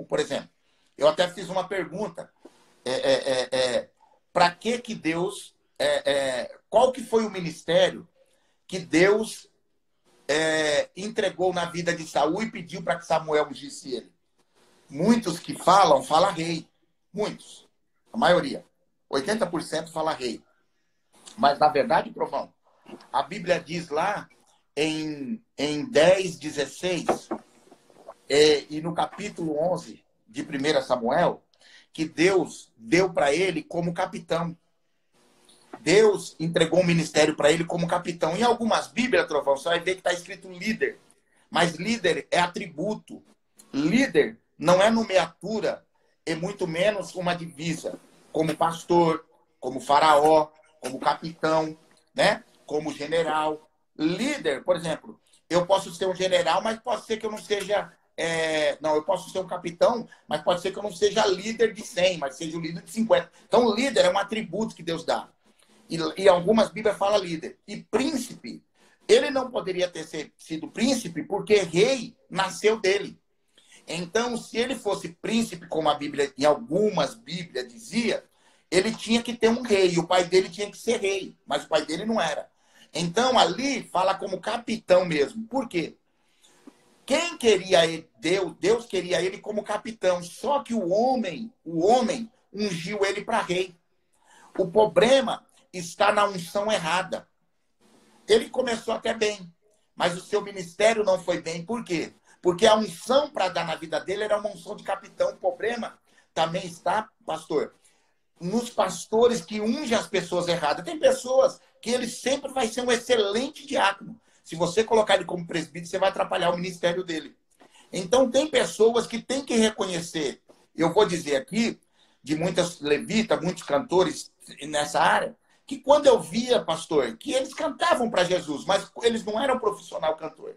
por exemplo, eu até fiz uma pergunta, para que Deus, qual que foi o ministério que Deus entregou na vida de Saul e pediu para que Samuel ungisse ele? Muitos que falam rei. Muitos. A maioria. 80% fala rei. Mas, na verdade, Trovão, a Bíblia diz lá em 10:16 e no capítulo 11 de 1 Samuel, que Deus deu para ele como capitão. Deus entregou um ministério para ele como capitão. Em algumas Bíblias, Trovão, você vai ver que está escrito líder. Mas líder é atributo. Líder não é nomeatura e muito menos uma divisa, como pastor, como faraó, como capitão, né? Como general. Líder, por exemplo, eu posso ser um general, mas pode ser que eu não seja... não, eu posso ser um capitão, mas pode ser que eu não seja líder de 100, mas seja o líder de 50. Então, líder é um atributo que Deus dá. E algumas Bíblias falam líder. E príncipe, ele não poderia ter sido príncipe porque rei nasceu dele. Então, se ele fosse príncipe, como a Bíblia, em algumas Bíblias dizia, ele tinha que ter um rei. E o pai dele tinha que ser rei. Mas o pai dele não era. Então, ali fala como capitão mesmo. Por quê? Quem queria ele? Deus queria ele como capitão. Só que o homem ungiu ele para rei. O problema está na unção errada. Ele começou até bem, mas o seu ministério não foi bem. Por quê? Porque a unção para dar na vida dele era uma unção de capitão. O problema também está, pastor, nos pastores que ungem as pessoas erradas. Tem pessoas que ele sempre vai ser um excelente diácono. Se você colocar ele como presbítero, você vai atrapalhar o ministério dele. Então, tem pessoas que têm que reconhecer. Eu vou dizer aqui, de muitas levitas, muitos cantores nessa área, que quando eu via, pastor, que eles cantavam para Jesus, mas eles não eram profissional cantor.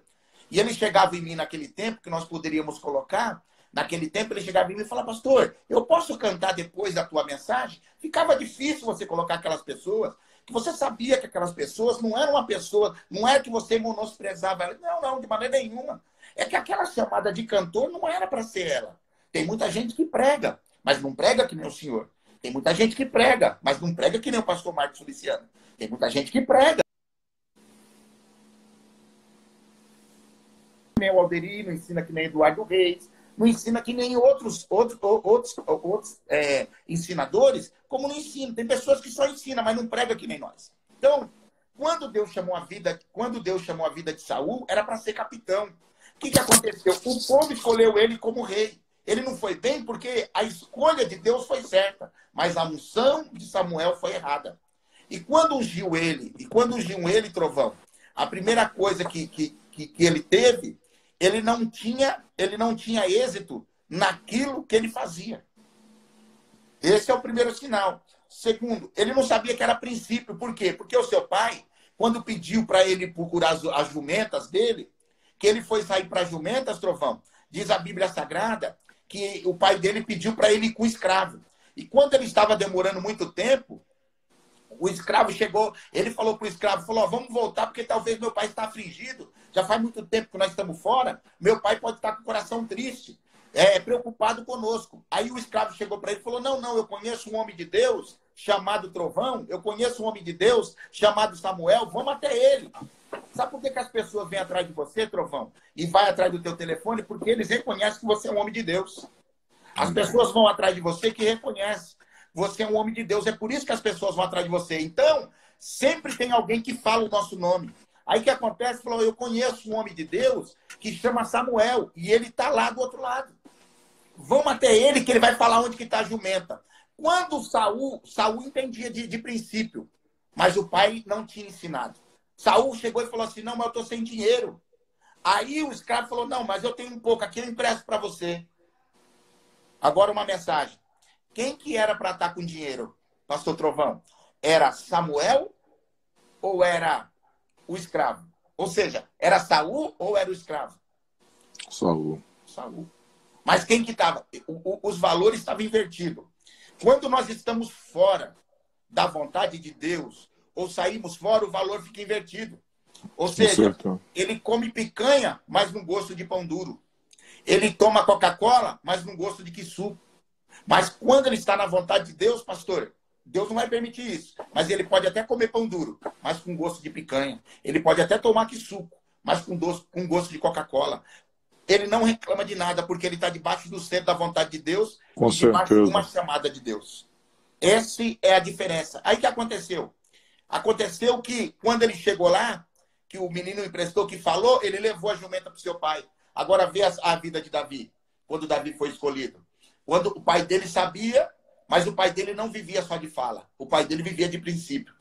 E ele chegava em mim naquele tempo, que nós poderíamos colocar, naquele tempo ele chegava em mim e falava, pastor, eu posso cantar depois da tua mensagem? Ficava difícil você colocar aquelas pessoas, que você sabia que aquelas pessoas não eram uma pessoa, não era que você menosprezava ela. Não, de maneira nenhuma. É que aquela chamada de cantor não era para ser ela. Tem muita gente que prega, mas não prega que nem o senhor. Tem muita gente que prega, mas não prega que nem o pastor Marcos Feliciano. Tem muita gente que prega. Nem o Alderi, não ensina que nem Eduardo Reis, não ensina que nem outros ensinadores, como não ensina. Tem pessoas que só ensinam, mas não prega que nem nós. Então, quando Deus chamou a vida de Saul, era para ser capitão. O que aconteceu? O povo escolheu ele como rei. Ele não foi bem porque a escolha de Deus foi certa, mas a unção de Samuel foi errada. E quando ungiu ele, Trovão, a primeira coisa que ele teve, ele não tinha êxito naquilo que ele fazia. Esse é o primeiro sinal. Segundo, ele não sabia que era princípio. Por quê? Porque o seu pai, quando pediu para ele procurar as jumentas dele, que ele foi sair para as jumentas, Trovão, diz a Bíblia Sagrada, que o pai dele pediu para ele ir com o escravo. E quando ele estava demorando muito tempo, o escravo chegou, ele falou para o escravo, falou, vamos voltar, porque talvez meu pai está afligido, já faz muito tempo que nós estamos fora, meu pai pode estar com o coração triste, preocupado conosco. Aí o escravo chegou para ele e falou, não, eu conheço um homem de Deus chamado Trovão, eu conheço um homem de Deus chamado Samuel, vamos até ele. Sabe por que as pessoas vêm atrás de você, Trovão, e vai atrás do teu telefone? Porque eles reconhecem que você é um homem de Deus. As pessoas vão atrás de você que reconhecem. Você é um homem de Deus. É por isso que as pessoas vão atrás de você. Então, sempre tem alguém que fala o nosso nome. Aí o que acontece? Falou, eu conheço um homem de Deus que chama Samuel. E ele está lá do outro lado. Vamos até ele que ele vai falar onde que está a jumenta. Quando Saul entendia de princípio. Mas o pai não tinha ensinado. Saul chegou e falou assim, não, mas eu estou sem dinheiro. Aí o escravo falou, não, mas eu tenho um pouco aqui, eu empresto para você. Agora uma mensagem. Quem que era para estar com dinheiro, pastor Trovão? Era Samuel ou era o escravo? Ou seja, era Saul ou era o escravo? Saul. Mas quem que estava? Os valores estavam invertidos. Quando nós estamos fora da vontade de Deus, ou saímos fora, o valor fica invertido. Ou seja, ele come picanha, mas não gosta de pão duro. Ele toma Coca-Cola, mas não gosta de quiçu. Mas quando ele está na vontade de Deus, pastor, Deus não vai permitir isso. Mas ele pode até comer pão duro, mas com gosto de picanha. Ele pode até tomar suco, mas com gosto de Coca-Cola. Ele não reclama de nada, porque ele está debaixo do centro da vontade de Deus com e debaixo certeza. de uma chamada de Deus. Essa é a diferença. Aí o que aconteceu? Aconteceu que quando ele chegou lá, que o menino emprestou, que falou, ele levou a jumenta para o seu pai. Agora vê a vida de Davi, quando Davi foi escolhido. Quando o pai dele sabia, mas o pai dele não vivia só de fala. O pai dele vivia de princípio.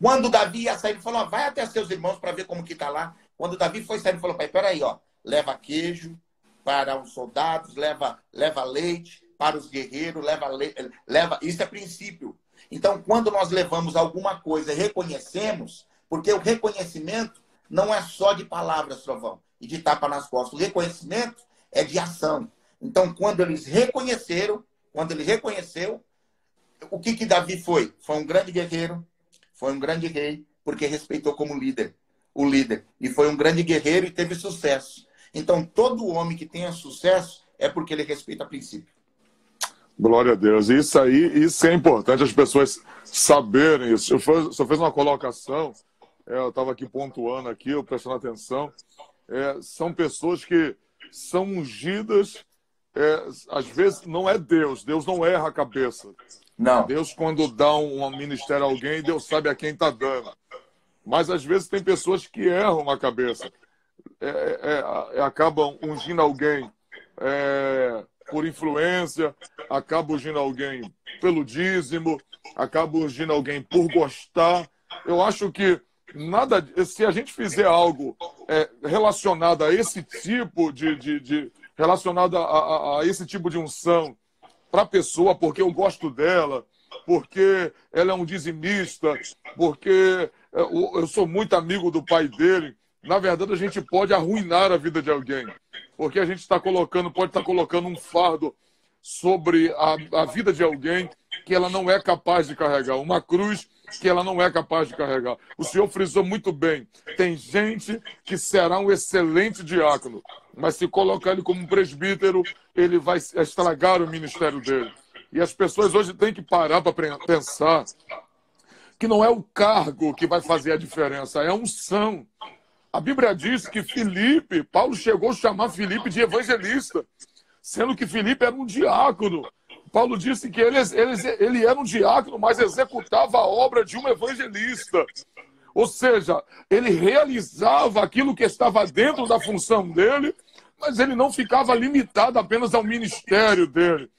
Quando Davi ia sair, ele falou, vai até seus irmãos para ver como que está lá. Quando Davi foi sair, ele falou, pai, peraí, ó, leva queijo para os soldados, leva leite para os guerreiros, leva. Isso é princípio. Então, quando nós levamos alguma coisa e reconhecemos, porque o reconhecimento não é só de palavras, Trovão, e de tapa nas costas. O reconhecimento é de ação. Então, quando ele reconheceu, o que Davi foi? Foi um grande guerreiro, foi um grande rei, porque respeitou como líder, o líder. E foi um grande guerreiro e teve sucesso. Então, todo homem que tenha sucesso é porque ele respeita princípio. Glória a Deus. Isso é importante as pessoas saberem isso. Só fez uma colocação, eu estava aqui pontuando aqui, eu prestando atenção. São pessoas que são ungidas, às vezes não é Deus não erra a cabeça. Não. Deus, quando dá um ministério a alguém, Deus sabe a quem está dando. Mas às vezes tem pessoas que erram a cabeça. Acabam ungindo alguém por influência, acabam ungindo alguém pelo dízimo, acabam ungindo alguém por gostar. Eu acho que se a gente fizer algo relacionado a esse tipo relacionado a esse tipo de unção para a pessoa, porque eu gosto dela, porque ela é um dizimista, porque eu sou muito amigo do pai dele, na verdade a gente pode arruinar a vida de alguém, porque a gente pode estar colocando um fardo sobre a vida de alguém que ela não é capaz de carregar, uma cruz que ela não é capaz de carregar. O senhor frisou muito bem, tem gente que será um excelente diácono, mas se colocar ele como um presbítero, ele vai estragar o ministério dele. E as pessoas hoje têm que parar para pensar que não é o cargo que vai fazer a diferença, é a unção. A Bíblia diz que Paulo chegou a chamar Filipe de evangelista, sendo que Filipe era um diácono. Paulo disse que ele era um diácono, mas executava a obra de um evangelista. Ou seja, ele realizava aquilo que estava dentro da função dele, mas ele não ficava limitado apenas ao ministério dele.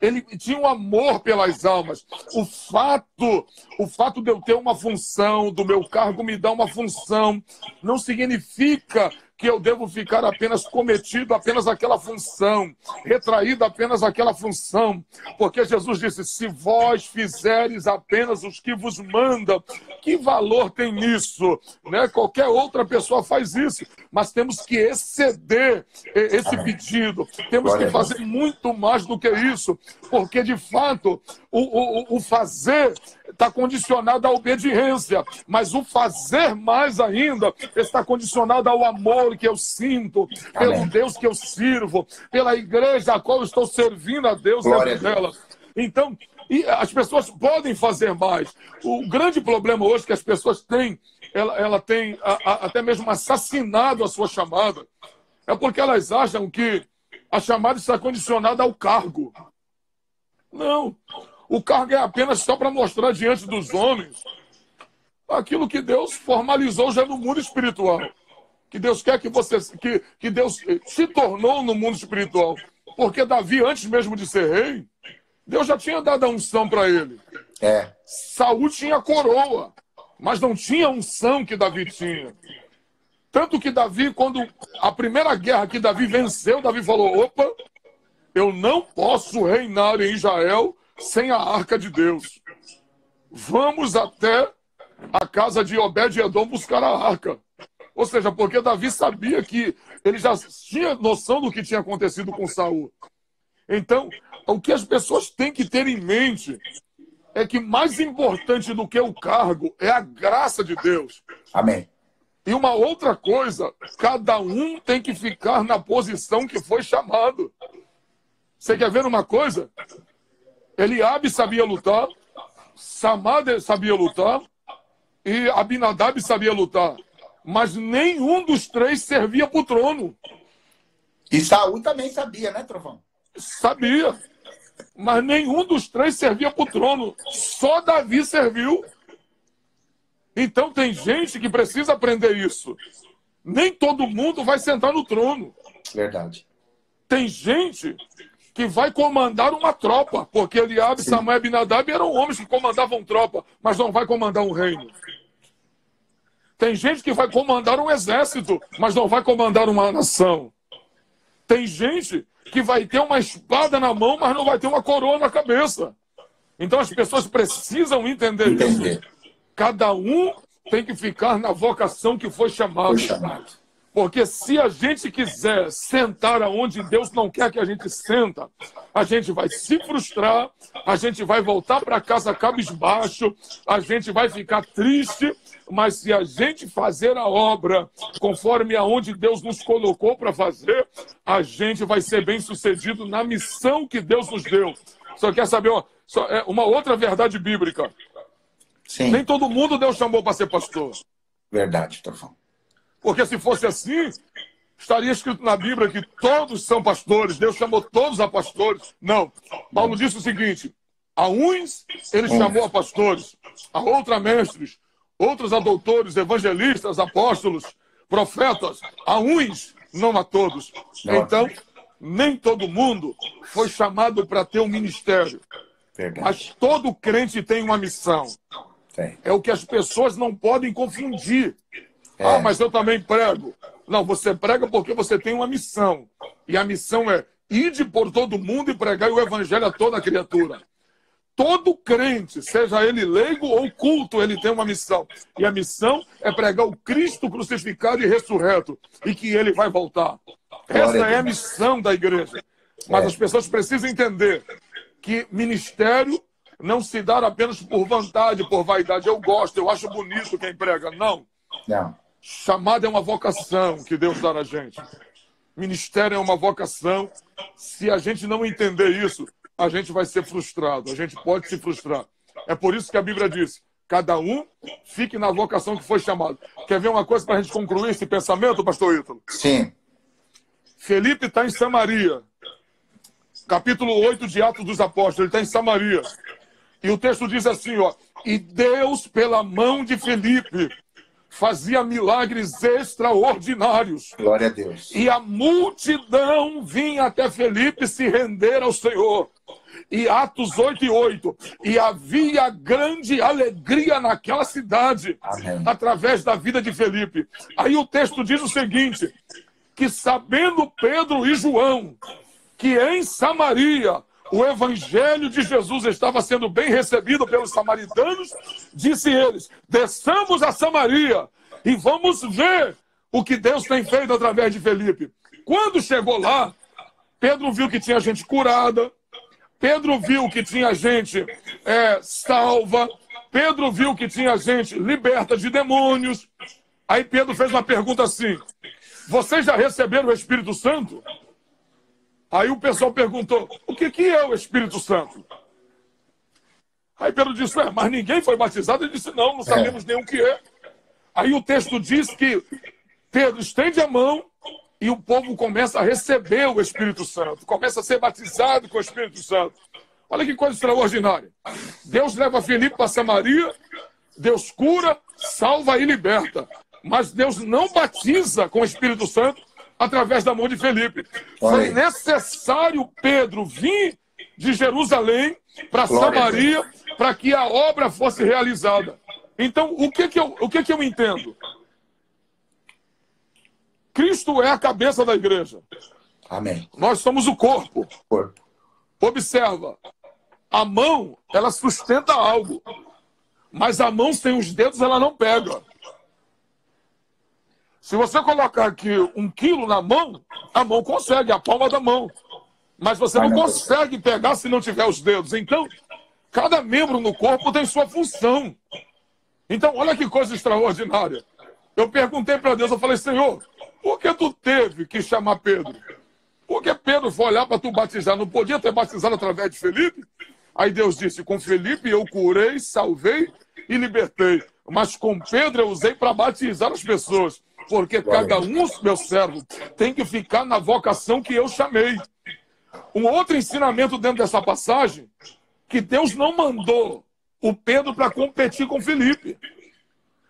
Ele tinha um amor pelas almas. O fato de eu ter uma função, do meu cargo me dar uma função, não significa que eu devo ficar apenas cometido apenas aquela função, retraído apenas aquela função, porque Jesus disse, se vós fizeres apenas os que vos mandam, que valor tem nisso? Né? Qualquer outra pessoa faz isso, mas temos que exceder esse pedido, temos que fazer muito mais do que isso, porque de fato o fazer está condicionado à obediência, mas o fazer mais ainda está condicionado ao amor que eu sinto, pelo Deus que eu sirvo, pela igreja a qual eu estou servindo a Deus dentro dela. Então, as pessoas podem fazer mais. O grande problema hoje que as pessoas têm, ela tem até mesmo assassinado a sua chamada, é porque elas acham que a chamada está condicionada ao cargo. Não. O cargo é apenas só para mostrar diante dos homens aquilo que Deus formalizou já no mundo espiritual. Que Deus quer que Deus se tornou no mundo espiritual. Porque Davi, antes mesmo de ser rei, Deus já tinha dado a unção para ele. Saul tinha coroa, mas não tinha a unção que Davi tinha. Tanto que Davi, quando a primeira guerra que Davi venceu, Davi falou, opa, eu não posso reinar em Israel sem a arca de Deus. Vamos até a casa de Obed-Edom buscar a arca. Ou seja, porque Davi sabia que ele já tinha noção do que tinha acontecido com Saul. Então, o que as pessoas têm que ter em mente é que mais importante do que o cargo é a graça de Deus. Amém. E uma outra coisa, cada um tem que ficar na posição que foi chamado. Você quer ver uma coisa? Eliabe sabia lutar, Samá sabia lutar e Abinadab sabia lutar. Mas nenhum dos três servia para o trono. E Saul também sabia, né, Trovão? Sabia. Mas nenhum dos três servia para o trono. Só Davi serviu. Então tem gente que precisa aprender isso. Nem todo mundo vai sentar no trono. Verdade. Tem gente que vai comandar uma tropa, porque Eliabe, Samá e Abinadab eram homens que comandavam tropa, mas não vai comandar um reino. Tem gente que vai comandar um exército, mas não vai comandar uma nação. Tem gente que vai ter uma espada na mão, mas não vai ter uma coroa na cabeça. Então as pessoas precisam entender isso. Cada um tem que ficar na vocação que foi chamado. Porque se a gente quiser sentar aonde Deus não quer que a gente senta, a gente vai se frustrar, a gente vai voltar para casa cabisbaixo, a gente vai ficar triste, mas se a gente fazer a obra conforme aonde Deus nos colocou para fazer, a gente vai ser bem sucedido na missão que Deus nos deu. Só quer saber uma outra verdade bíblica. Sim. Nem todo mundo Deus chamou para ser pastor. Verdade, Trovão. Porque se fosse assim, estaria escrito na Bíblia que todos são pastores. Deus chamou todos a pastores. Não. Paulo disse o seguinte: a uns ele chamou a pastores, a outros a mestres, outros a doutores, evangelistas, apóstolos, profetas. A uns, não a todos. Então, nem todo mundo foi chamado para ter um ministério. Verdade. Mas todo crente tem uma missão. É o que as pessoas não podem confundir. Ah, mas eu também prego. Não, você prega porque você tem uma missão. E a missão é ide por todo mundo e pregar o evangelho a toda criatura. Todo crente, seja ele leigo ou culto, ele tem uma missão. E a missão é pregar o Cristo crucificado e ressurreto. E que ele vai voltar. Essa é a missão da igreja. Mas as pessoas precisam entender que ministério não se dá apenas por vontade, por vaidade. Eu gosto, eu acho bonito quem prega. Não. Chamada é uma vocação que Deus dá a gente. Ministério é uma vocação. Se a gente não entender isso, a gente vai ser frustrado. A gente pode se frustrar. É por isso que a Bíblia diz: cada um fique na vocação que foi chamado. Quer ver uma coisa para a gente concluir esse pensamento, pastor Ítalo? Sim. Felipe está em Samaria. Capítulo 8 de Atos dos Apóstolos. Ele está em Samaria. E o texto diz assim, ó: e Deus, pela mão de Felipe, fazia milagres extraordinários. Glória a Deus. E a multidão vinha até Felipe se render ao Senhor. E Atos 8:8. E havia grande alegria naquela cidade. Amém. Através da vida de Felipe. Aí o texto diz o seguinte: que sabendo Pedro e João que em Samaria o evangelho de Jesus estava sendo bem recebido pelos samaritanos, disse eles: desçamos a Samaria e vamos ver o que Deus tem feito através de Felipe. Quando chegou lá, Pedro viu que tinha gente curada, Pedro viu que tinha gente salva, Pedro viu que tinha gente liberta de demônios. Aí Pedro fez uma pergunta assim: vocês já receberam o Espírito Santo? Aí o pessoal perguntou: o que é o Espírito Santo? Aí Pedro disse: mas ninguém foi batizado? Ele disse: não sabemos nem o que é. Aí o texto diz que Pedro estende a mão e o povo começa a receber o Espírito Santo, começa a ser batizado com o Espírito Santo. Olha que coisa extraordinária. Deus leva Felipe para Samaria, Deus cura, salva e liberta. Mas Deus não batiza com o Espírito Santo através da mão de Felipe. Foi necessário Pedro vir de Jerusalém para Samaria para que a obra fosse realizada. Então, o que eu entendo? Cristo é a cabeça da igreja. Amém. Nós somos o corpo. Observa, a mão, ela sustenta algo, mas a mão sem os dedos, ela não pega. Se você colocar aqui 1 quilo na mão, a mão consegue, a palma da mão. Mas você não consegue pegar se não tiver os dedos. Então, cada membro no corpo tem sua função. Então, olha que coisa extraordinária. Eu perguntei para Deus, eu falei: Senhor, por que tu teve que chamar Pedro? Por que Pedro foi olhar para tu batizar? Não podia ter batizado através de Felipe? Aí Deus disse: com Felipe eu curei, salvei e libertei. Mas com Pedro eu usei para batizar as pessoas. Porque cada um, meu servo, tem que ficar na vocação que eu chamei. Um outro ensinamento dentro dessa passagem, que Deus não mandou o Pedro para competir com Felipe.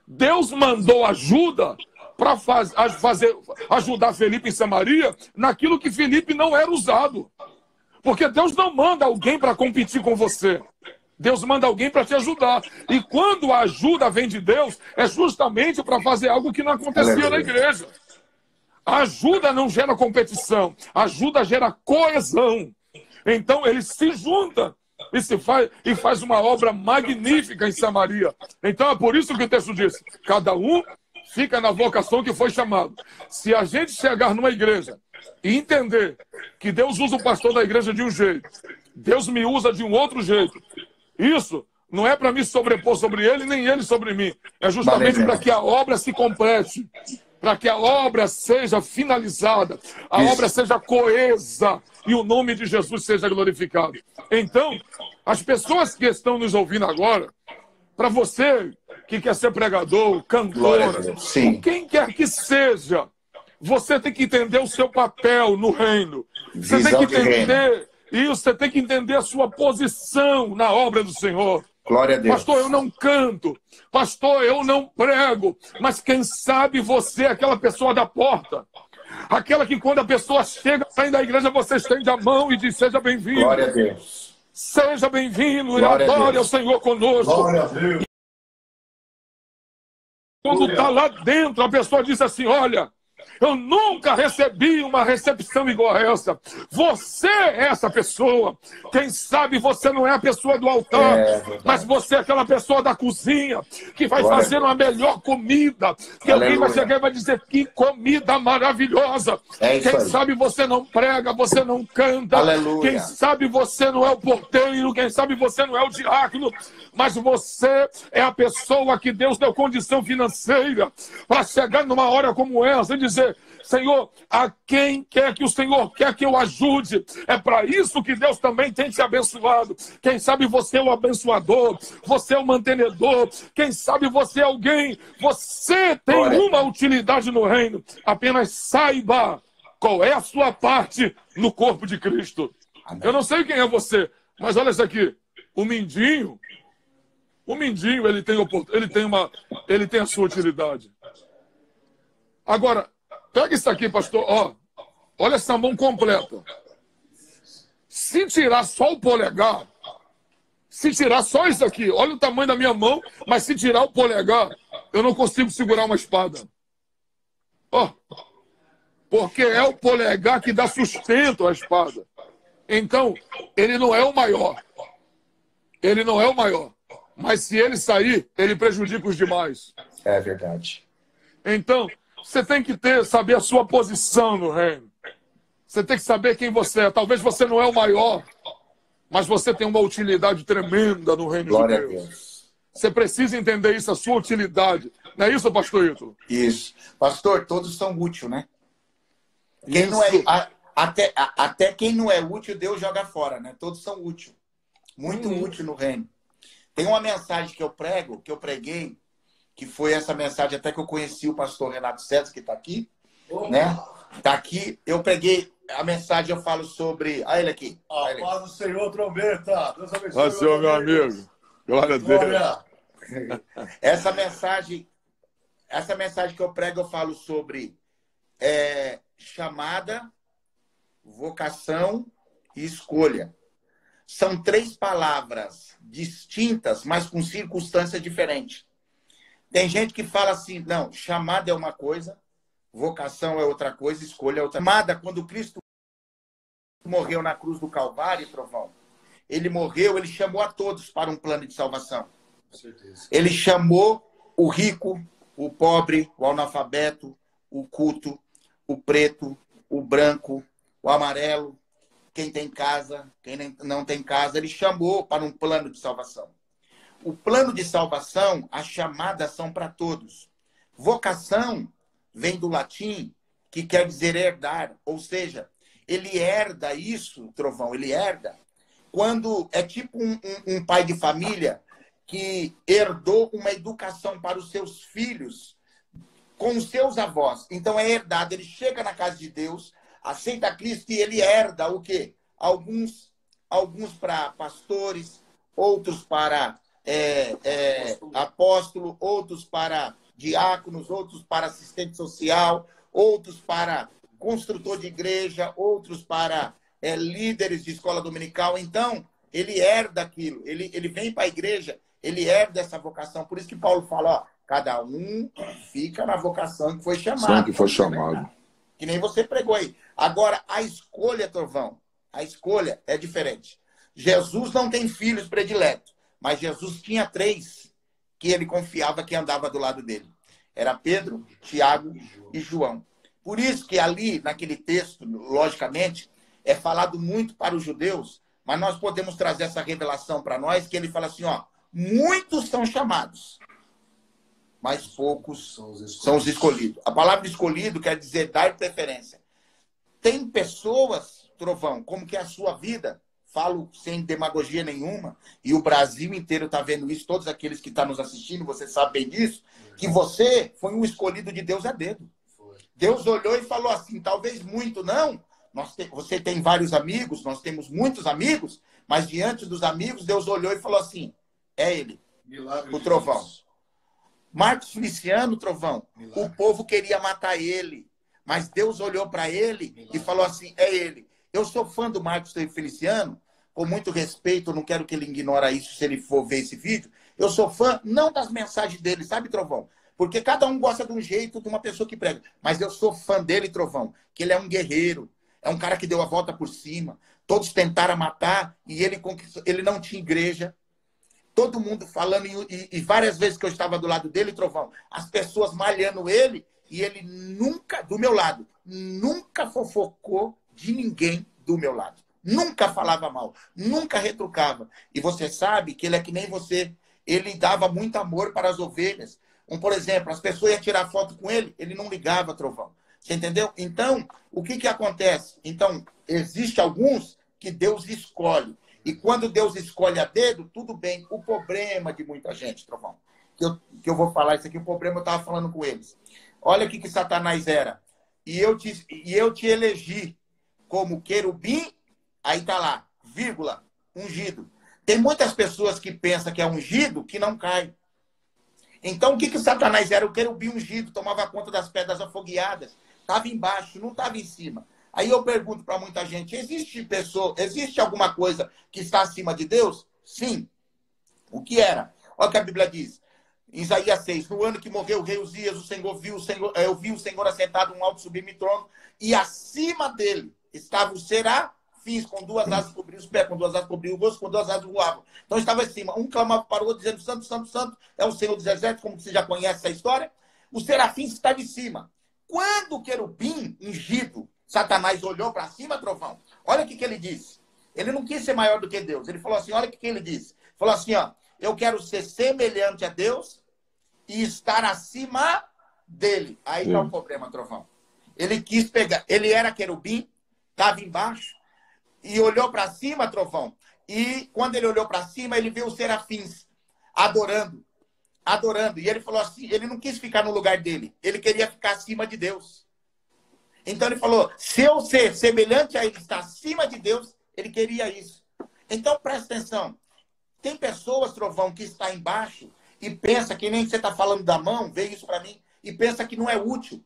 Deus mandou ajuda para ajudar Felipe em Samaria naquilo que Felipe não era usado. Porque Deus não manda alguém para competir com você. Deus manda alguém para te ajudar. E quando a ajuda vem de Deus, é justamente para fazer algo que não acontecia na igreja. A ajuda não gera competição, a ajuda gera coesão. Então ele se junta e faz uma obra magnífica em Samaria. Então é por isso que o texto diz: cada um fica na vocação que foi chamado. Se a gente chegar numa igreja e entender que Deus usa o pastor da igreja de um jeito, Deus me usa de um outro jeito, isso não é para me sobrepor sobre ele, nem ele sobre mim. É justamente para que a obra se complete, para que a obra seja finalizada, a obra seja coesa e o nome de Jesus seja glorificado. Então, as pessoas que estão nos ouvindo agora, para você que quer ser pregador, cantora, quem quer que seja, você tem que entender o seu papel no reino. Você tem que entender isso, você tem que entender a sua posição na obra do Senhor. Glória a Deus. Pastor, eu não canto. Pastor, eu não prego. Mas quem sabe você é aquela pessoa da porta. Aquela que quando a pessoa chega, sai da igreja, você estende a mão e diz: seja bem-vindo. Glória a Deus. Seja bem-vindo e adore ao Senhor conosco. Glória a Deus. Quando está lá dentro, a pessoa diz assim: olha, eu nunca recebi uma recepção igual a essa. Você é essa pessoa. Quem sabe você não é a pessoa do altar, mas você é aquela pessoa da cozinha que vai fazer uma melhor comida. Que alguém vai chegar e vai dizer: que comida maravilhosa. Quem sabe você não prega, você não canta. Aleluia. Quem sabe você não é o porteiro, quem sabe você não é o diácono, mas você é a pessoa que Deus deu condição financeira para chegar numa hora como essa e dizer: Senhor, a quem quer que o Senhor quer que eu ajude? É para isso que Deus também tem te abençoado. Quem sabe você é o abençoador, você é o mantenedor, quem sabe você é alguém, você tem uma utilidade no reino. Apenas saiba qual é a sua parte no corpo de Cristo. Amém. Eu não sei quem é você, mas olha isso aqui. O mindinho, ele tem a sua utilidade. Agora, pega isso aqui, pastor. Ó, olha essa mão completa. Se tirar só o polegar, se tirar só isso aqui, olha o tamanho da minha mão, mas se tirar o polegar, eu não consigo segurar uma espada. Ó, porque é o polegar que dá sustento à espada. Então, ele não é o maior. Ele não é o maior. Mas se ele sair, ele prejudica os demais. É verdade. Então, você tem que saber a sua posição no reino. Você tem que saber quem você é. Talvez você não é o maior, mas você tem uma utilidade tremenda no reino de Deus. A Deus. Você precisa entender isso, a sua utilidade. Não é isso, pastor Ítalo? Isso. Pastor, todos são úteis, né? Quem não é, até quem não é útil, Deus joga fora, né? Todos são úteis. Muito útil no reino. Tem uma mensagem que eu preguei, que foi essa mensagem até que eu conheci o pastor Renato César, que está aqui, né? Está aqui. Eu preguei a mensagem, eu falo sobre... Olha ele aqui. Paz do Senhor, trombeta. Deus abençoe. Paz do Senhor, meu amigo. Glória a Deus. Essa mensagem que eu prego, eu falo sobre chamada, vocação e escolha. São 3 palavras distintas, mas com circunstâncias diferentes. Tem gente que fala assim: não, chamada é uma coisa, vocação é outra coisa, escolha é outra. Chamada, quando Cristo morreu na cruz do Calvário, Trovão, ele morreu, ele chamou a todos para um plano de salvação. Com certeza. Ele chamou o rico, o pobre, o analfabeto, o culto, o preto, o branco, o amarelo, quem tem casa, quem não tem casa. Ele chamou para um plano de salvação. O plano de salvação, as chamadas são para todos. Vocação vem do latim, que quer dizer herdar. Ou seja, ele herda isso, Trovão, ele herda. Quando é tipo um pai de família que herdou uma educação para os seus filhos com os seus avós. Então é herdado. Ele chega na casa de Deus, aceita Cristo e ele herda o quê? Alguns para pastores, outros para apóstolo, outros para diáconos, outros para assistente social, outros para construtor de igreja, outros para líderes de escola dominical. Então, ele herda aquilo. Ele vem para a igreja, ele herda essa vocação. Por isso que Paulo fala, ó, cada um fica na vocação que foi chamado. Que foi chamado. Que nem você pregou aí. Agora, a escolha, Trovão, a escolha é diferente. Jesus não tem filhos prediletos, mas Jesus tinha 3 que ele confiava que andava do lado dele. Era Pedro, Tiago e João. Por isso que ali, naquele texto, logicamente, é falado muito para os judeus, mas nós podemos trazer essa revelação para nós, que ele fala assim, ó, muitos são chamados, mas poucos são os escolhidos. A palavra escolhido quer dizer dar preferência. Tem pessoas, Trovão, como que é a sua vida, falo sem demagogia nenhuma, e o Brasil inteiro está vendo isso, todos aqueles que estão nos assistindo, você sabe bem disso, que você foi um escolhido de Deus a dedo. Deus olhou e falou assim, talvez muito não, você tem vários amigos, nós temos muitos amigos, mas diante dos amigos, Deus olhou e falou assim, é ele, milagre o Trovão. Marcos Feliciano, Trovão, milagre. O povo queria matar ele, mas Deus olhou para ele milagre. E falou assim, é ele. Eu sou fã do Marcos Feliciano, com muito respeito, eu não quero que ele ignore isso se ele for ver esse vídeo. Eu sou fã, não das mensagens dele, sabe, Trovão? Porque cada um gosta de um jeito de uma pessoa que prega. Mas eu sou fã dele, Trovão, que ele é um guerreiro, é um cara que deu a volta por cima. Todos tentaram matar e ele conquistou. Ele não tinha igreja. Todo mundo falando, e várias vezes que eu estava do lado dele, Trovão, as pessoas malhando ele, e ele nunca, do meu lado, nunca fofocou de ninguém do meu lado. Nunca falava mal, nunca retrucava. E você sabe que ele é que nem você. Ele dava muito amor para as ovelhas. Por exemplo, as pessoas iam tirar foto com ele, ele não ligava, Trovão. Você entendeu? Então, o que acontece? Então, existe alguns que Deus escolhe. E quando Deus escolhe a dedo, tudo bem. O problema de muita gente, Trovão, que eu vou falar isso aqui, o problema eu estava falando com eles. Olha o que Satanás era. E eu te elegi como querubim, aí tá lá, vírgula, ungido. Tem muitas pessoas que pensam que é ungido, que não cai. Então, o que Satanás era? O querubim ungido, tomava conta das pedras afogueadas, estava embaixo, não estava em cima. Aí eu pergunto para muita gente, existe alguma coisa que está acima de Deus? Sim. O que era? Olha o que a Bíblia diz. Em Isaías 6, no ano que morreu o rei Uzias, eu vi o Senhor assentado num alto sublime trono, e acima dele estava o serafins, com 2 asas cobriam os pés, com 2 asas cobriam o rosto, com 2 asas voavam. Então estava acima. Um clamava para o outro, dizendo, santo, santo, santo, é o Senhor dos exércitos, como você já conhece essa história. O serafins está de cima. Quando o querubim ungido, Satanás olhou para cima, Trovão, olha o que ele disse. Ele não quis ser maior do que Deus. Ele falou assim, olha o que ele disse. Falou assim, ó, eu quero ser semelhante a Deus e estar acima dele. Aí está o problema, Trovão. Ele quis pegar, ele era querubim, estava embaixo, e olhou para cima, Trovão. E quando ele olhou para cima, ele viu os serafins adorando. E ele falou assim, ele não quis ficar no lugar dele, ele queria ficar acima de Deus. Então ele falou, se eu ser semelhante a ele, estar acima de Deus, ele queria isso. Então presta atenção. Tem pessoas, Trovão, que está embaixo e pensa que nem você está falando da mão, veio isso para mim, e pensa que não é útil.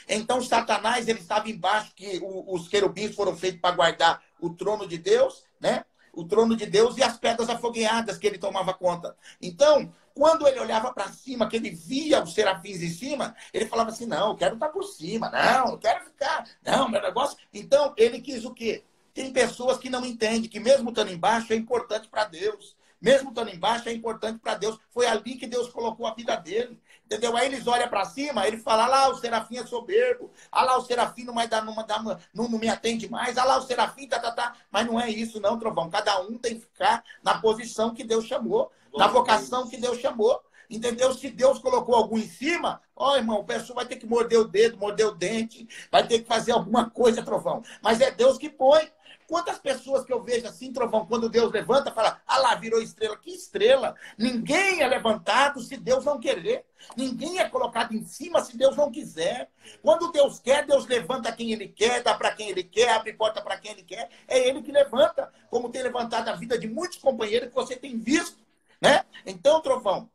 Então Satanás, ele estava embaixo, que os querubins foram feitos para guardar o trono de Deus, né? O trono de Deus e as pedras afogueadas que ele tomava conta. Então, quando ele olhava para cima, que ele via os serafins em cima, ele falava assim, não, eu quero estar por cima, não, eu quero ficar, não, meu negócio... Então, ele quis o quê? Tem pessoas que não entendem que mesmo estando embaixo é importante para Deus. Mesmo estando embaixo é importante para Deus. Foi ali que Deus colocou a vida dele. Entendeu? Aí eles olham para cima, ele fala, ah lá, o serafim é soberbo. Ah lá, o serafim não me atende mais. Ah lá, o serafim, tá. Mas não é isso não, Trovão. Cada um tem que ficar na posição que Deus chamou. Na vocação que Deus chamou. Entendeu? Se Deus colocou algum em cima, ó, irmão, o pessoal vai ter que morder o dedo, morder o dente, vai ter que fazer alguma coisa, Trovão. Mas é Deus que põe. Quantas pessoas que eu vejo assim, Trovão, quando Deus levanta, fala, ah lá, virou estrela. Que estrela? Ninguém é levantado se Deus não querer. Ninguém é colocado em cima se Deus não quiser. Quando Deus quer, Deus levanta quem Ele quer, dá para quem Ele quer, abre porta para quem Ele quer. É Ele que levanta, como tem levantado a vida de muitos companheiros que você tem visto, né? Então, Trovão,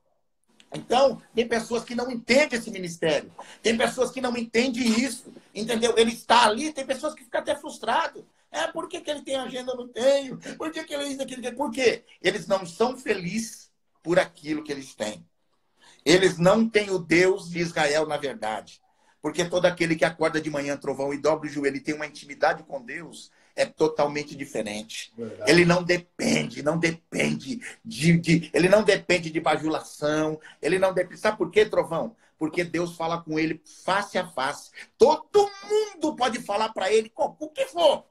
tem pessoas que não entendem esse ministério. Tem pessoas que não entendem isso. Entendeu? Ele está ali, tem pessoas que ficam até frustradas. É, por que ele tem agenda? Eu não tenho. Por que ele é isso, aquilo? Por quê? Eles não são felizes por aquilo que eles têm. Eles não têm o Deus de Israel na verdade. Porque todo aquele que acorda de manhã, trovão, e dobra o joelho e tem uma intimidade com Deus, é totalmente diferente. Verdade. Ele não depende ele não depende de bajulação, ele não depende. Sabe por quê, trovão? Porque Deus fala com ele face a face. Todo mundo pode falar para ele o que for,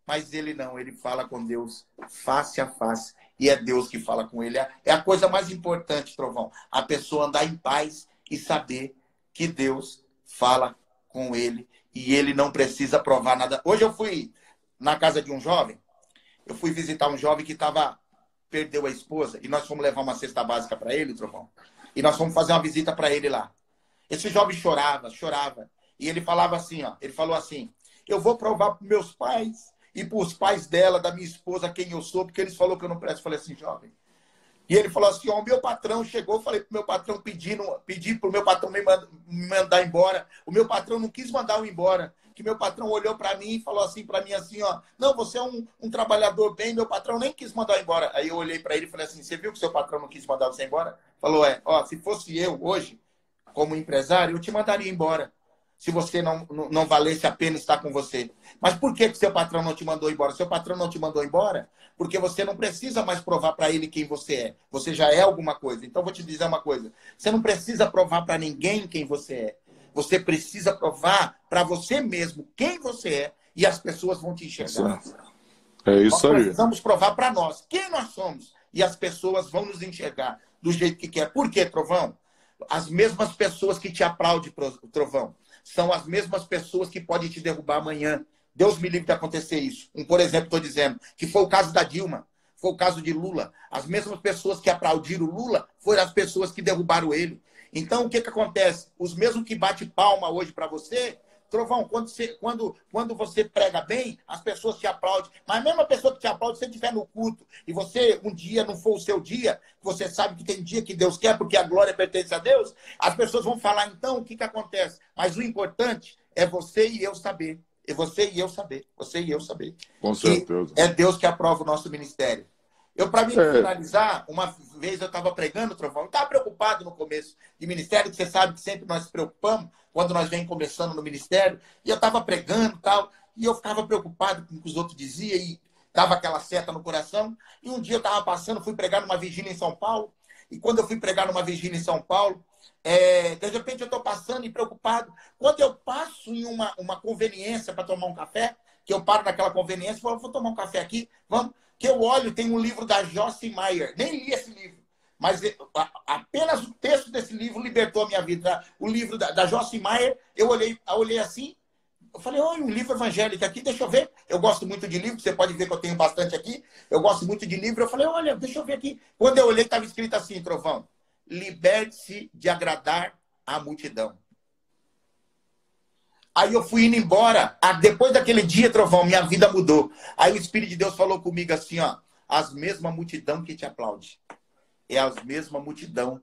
mas ele não, ele fala com Deus face a face. E é Deus que fala com ele. É a coisa mais importante, trovão. A pessoa andar em paz e saber que Deus fala com ele e ele não precisa provar nada. Hoje eu fui na casa de um jovem, eu fui visitar um jovem que perdeu a esposa e nós fomos levar uma cesta básica para ele, trovão. E nós fomos fazer uma visita para ele lá. Esse jovem chorava. E ele falava assim, ó, ele falou assim: eu vou provar para meus pais e para os pais dela, da minha esposa, quem eu sou, porque eles falaram que eu não presto. Eu falei assim, jovem. E ele falou assim, ó, o meu patrão chegou, eu falei pro meu patrão, pedi pro meu patrão me mandar embora. O meu patrão não quis mandar eu embora. Que meu patrão olhou para mim e falou assim para mim assim, ó, não, você é um trabalhador bem, meu patrão nem quis mandar eu embora. Aí eu olhei para ele e falei assim, você viu que seu patrão não quis mandar você embora? Falou, ó, se fosse eu hoje, como empresário, eu te mandaria embora. Se você não valesse a pena estar com você. Mas por que seu patrão não te mandou embora? Seu patrão não te mandou embora porque você não precisa mais provar para ele quem você é. Você já é alguma coisa. Então, vou te dizer uma coisa. Você não precisa provar para ninguém quem você é. Você precisa provar para você mesmo quem você é e as pessoas vão te enxergar. É isso aí. Nós precisamos provar para nós quem nós somos e as pessoas vão nos enxergar do jeito que quer. Por quê, trovão? As mesmas pessoas que te aplaudem, trovão, são as mesmas pessoas que podem te derrubar amanhã. Deus me livre de acontecer isso. Por exemplo, estou dizendo que foi o caso da Dilma, foi o caso de Lula. As mesmas pessoas que aplaudiram Lula foram as pessoas que derrubaram ele. Então, o que acontece? Os mesmos que bate palma hoje para você, trovão, quando você prega bem, as pessoas te aplaudem. Mas a mesma pessoa que te aplaude, se você estiver no culto e você, um dia não for o seu dia, você sabe que tem dia que Deus quer, porque a glória pertence a Deus, as pessoas vão falar, então, o que acontece? Mas o importante é você e eu saber. É você e eu saber. Você e eu saber. Com certeza. É Deus que aprova o nosso ministério. Para mim, finalizar, uma vez eu estava pregando, trovão, eu estava preocupado no começo de ministério, que você sabe que sempre nós nos preocupamos quando nós vem começando no ministério, e eu estava pregando e tal, e eu ficava preocupado com o que os outros diziam, e dava aquela seta no coração. E um dia eu estava passando, fui pregar numa vigília em São Paulo, e quando eu fui pregar numa vigília em São Paulo, de repente eu estou passando e preocupado. Quando eu passo em uma conveniência para tomar um café, que eu paro naquela conveniência e falo, vou tomar um café aqui, vamos. Que eu olho, tem um livro da Joyce Meyer. Nem li esse livro. Mas apenas o texto desse livro libertou a minha vida. O livro da Joyce Meyer, eu olhei assim, eu falei, olha, um livro evangélico aqui, deixa eu ver. Eu gosto muito de livro, você pode ver que eu tenho bastante aqui. Eu gosto muito de livro. Eu falei, olha, deixa eu ver aqui. Quando eu olhei, estava escrito assim, trovão, liberte-se de agradar a multidão. Aí eu fui indo embora. Depois daquele dia, trovão, minha vida mudou. Aí o Espírito de Deus falou comigo assim, ó. As mesmas multidão que te aplaude. É a mesma multidão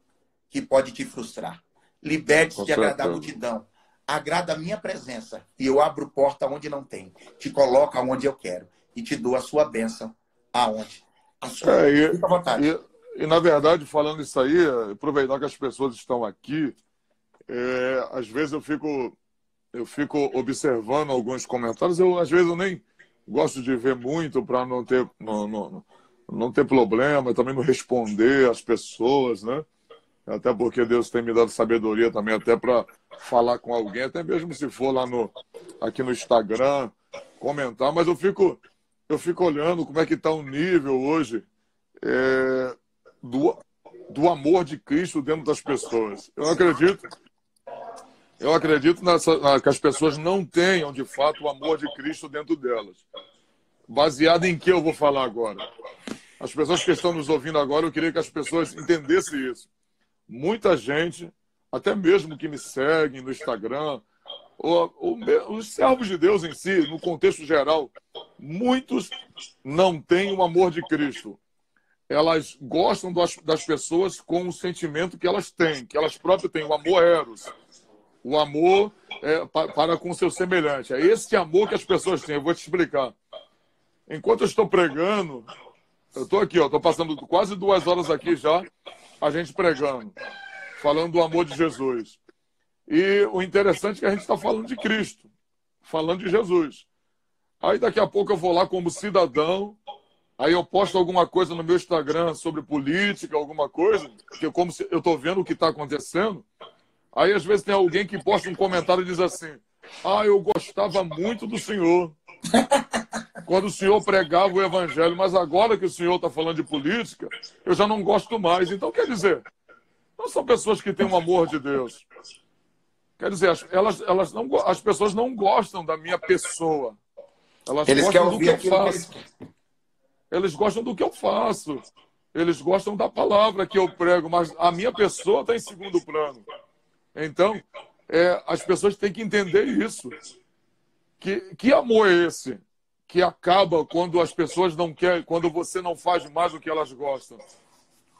que pode te frustrar. Liberte-se de agradar a multidão. Agrada a minha presença. E eu abro porta onde não tem. Te coloco aonde eu quero. E te dou a sua bênção aonde. Fica à vontade. E na verdade, falando isso aí, aproveitar que as pessoas estão aqui, às vezes eu fico observando alguns comentários. Às vezes eu nem gosto de ver muito para não ter problema, também não responder às pessoas, né? Até porque Deus tem me dado sabedoria também até para falar com alguém, até mesmo se for lá aqui no Instagram, comentar. Mas eu fico olhando como é que está o nível hoje do amor de Cristo dentro das pessoas. Eu acredito que as pessoas não tenham, de fato, o amor de Cristo dentro delas. Baseado em que eu vou falar agora? As pessoas que estão nos ouvindo agora, eu queria que as pessoas entendessem isso. Muita gente, até mesmo que me seguem no Instagram, os servos de Deus em si, no contexto geral, muitos não têm o amor de Cristo. Elas gostam das pessoas com o sentimento que elas têm, que elas próprias têm, o amor eros. O amor para com seu semelhante. É esse amor que as pessoas têm. Eu vou te explicar. enquanto eu estou pregando, eu estou aqui, estou passando quase 2 horas aqui já, a gente pregando, falando do amor de Jesus. E o interessante é que a gente está falando de Cristo, falando de Jesus. Aí daqui a pouco eu vou lá como cidadão, aí eu posto alguma coisa no meu Instagram sobre política, alguma coisa, que como se eu estou vendo o que está acontecendo. Aí às vezes tem alguém que posta um comentário e diz assim: ah, eu gostava muito do senhor quando o senhor pregava o evangelho, mas agora que o senhor está falando de política, eu já não gosto mais. Então, quer dizer, não são pessoas que têm um amor de Deus. Quer dizer, as pessoas não gostam da minha pessoa. Elas Eles querem gostam do ouvir que eu aquilo que faço. Eles gostam do que eu faço. Eles gostam da palavra que eu prego, mas a minha pessoa está em segundo plano. Então, as pessoas têm que entender isso. Que amor é esse? Que acaba quando as pessoas não querem, quando você não faz mais o que elas gostam.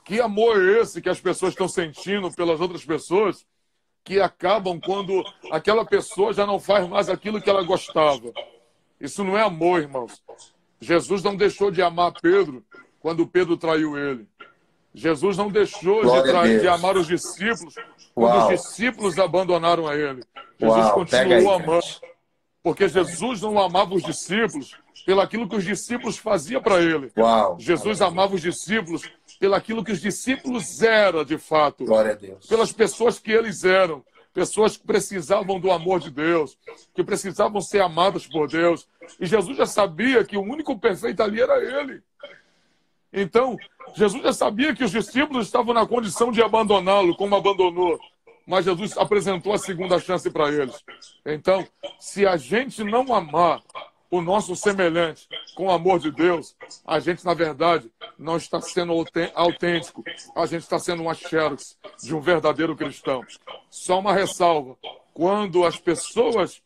Que amor é esse que as pessoas estão sentindo pelas outras pessoas, que acabam quando aquela pessoa já não faz mais aquilo que ela gostava? Isso não é amor, irmãos. Jesus não deixou de amar Pedro quando Pedro traiu ele. Jesus não deixou de amar os discípulos quando os discípulos abandonaram a ele. Jesus continuou amando. Porque Jesus não amava os discípulos pelaquilo que os discípulos faziam para ele. Jesus amava os discípulos pelaquilo que os discípulos eram, de fato. Glória a Deus. Pelas pessoas que eles eram. Pessoas que precisavam do amor de Deus, que precisavam ser amadas por Deus. E Jesus já sabia que o único perfeito ali era ele. Então, Jesus já sabia que os discípulos estavam na condição de abandoná-lo, como abandonou. Mas Jesus apresentou a segunda chance para eles. Então, se a gente não amar o nosso semelhante com o amor de Deus, a gente, na verdade, não está sendo autêntico. A gente está sendo uma xerox de um verdadeiro cristão. Só uma ressalva. Quando as pessoas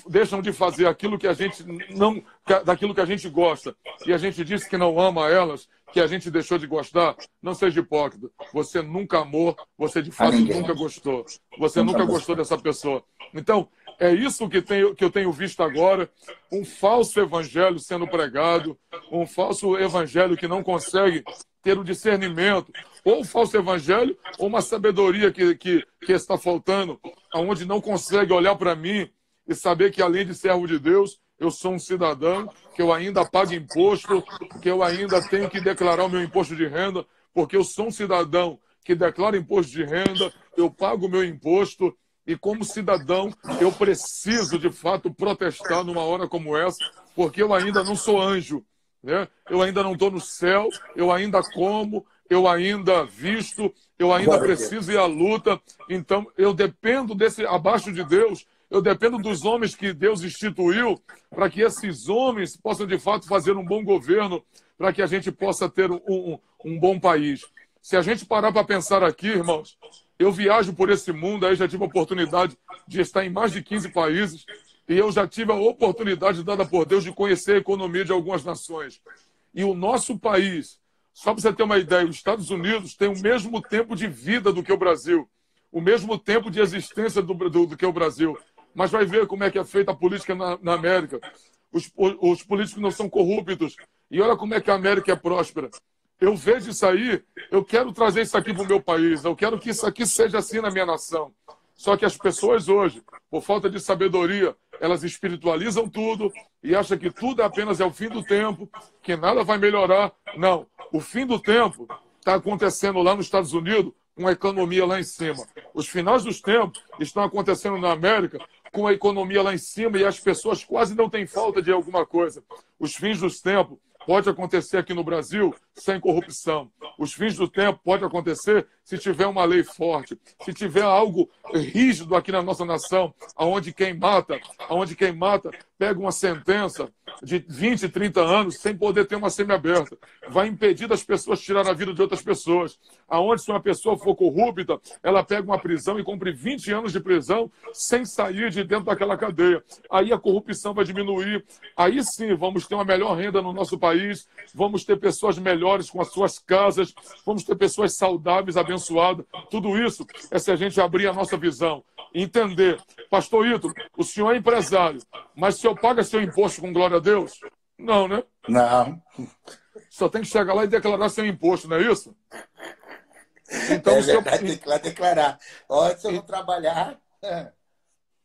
deixam de fazer aquilo que a gente não, daquilo que a gente gosta, e a gente diz que não ama elas, que a gente deixou de gostar, não seja hipócrita. Você nunca amou, você de fato nunca gostou. Você nunca gostou dessa pessoa. Então, é isso que eu tenho visto agora, um falso evangelho sendo pregado, um falso evangelho que não consegue ter o discernimento, ou um falso evangelho, ou uma sabedoria que está faltando, onde não consegue olhar para mim e saber que, além de servo de Deus, eu sou um cidadão, que eu ainda pago imposto, que eu ainda tenho que declarar o meu imposto de renda, porque eu sou um cidadão que declara imposto de renda, eu pago o meu imposto, e como cidadão eu preciso, de fato, protestar numa hora como essa, porque eu ainda não sou anjo, né? Eu ainda não estou no céu, eu ainda como, eu ainda visto, eu ainda preciso ir à luta. Então, eu dependo abaixo de Deus, eu dependo dos homens que Deus instituiu, para que esses homens possam, de fato, fazer um bom governo, para que a gente possa ter um bom país. Se a gente parar para pensar aqui, irmãos, eu viajo por esse mundo, aí já tive a oportunidade de estar em mais de 15 países, e eu já tive a oportunidade dada por Deus de conhecer a economia de algumas nações. E o nosso país, só para você ter uma ideia, os Estados Unidos têm o mesmo tempo de vida do que o Brasil, o mesmo tempo de existência do que o Brasil. Mas vai ver como é que é feita a política na América. Os políticos não são corruptos. E olha como é que a América é próspera. Eu vejo isso aí, eu quero trazer isso aqui para o meu país, eu quero que isso aqui seja assim na minha nação. Só que as pessoas hoje, por falta de sabedoria, elas espiritualizam tudo e acham que tudo apenas é o fim do tempo, que nada vai melhorar. Não, o fim do tempo está acontecendo lá nos Estados Unidos com a economia lá em cima. Os finais dos tempos estão acontecendo na América com a economia lá em cima e as pessoas quase não têm falta de alguma coisa. Os fins dos tempos pode acontecer aqui no Brasil sem corrupção. Os fins do tempo pode acontecer se tiver uma lei forte, se tiver algo rígido aqui na nossa nação, onde quem mata pega uma sentença de 20, 30 anos sem poder ter uma semiaberta. Vai impedir das pessoas tirar a vida de outras pessoas. Aonde se uma pessoa for corrupta, ela pega uma prisão e cumpre 20 anos de prisão sem sair de dentro daquela cadeia. Aí a corrupção vai diminuir. Aí sim, vamos ter uma melhor renda no nosso país, vamos ter pessoas melhores com as suas casas, vamos ter pessoas saudáveis, abençoadas. Tudo isso é se a gente abrir a nossa visão. Entender. Pastor Ítalo, o senhor é empresário, mas o senhor paga seu imposto com glória a Deus? Não, né? Não. Só tem que chegar lá e declarar seu imposto, não é isso? Então, É verdade, tem que ir lá declarar. Olha, se eu não trabalhar...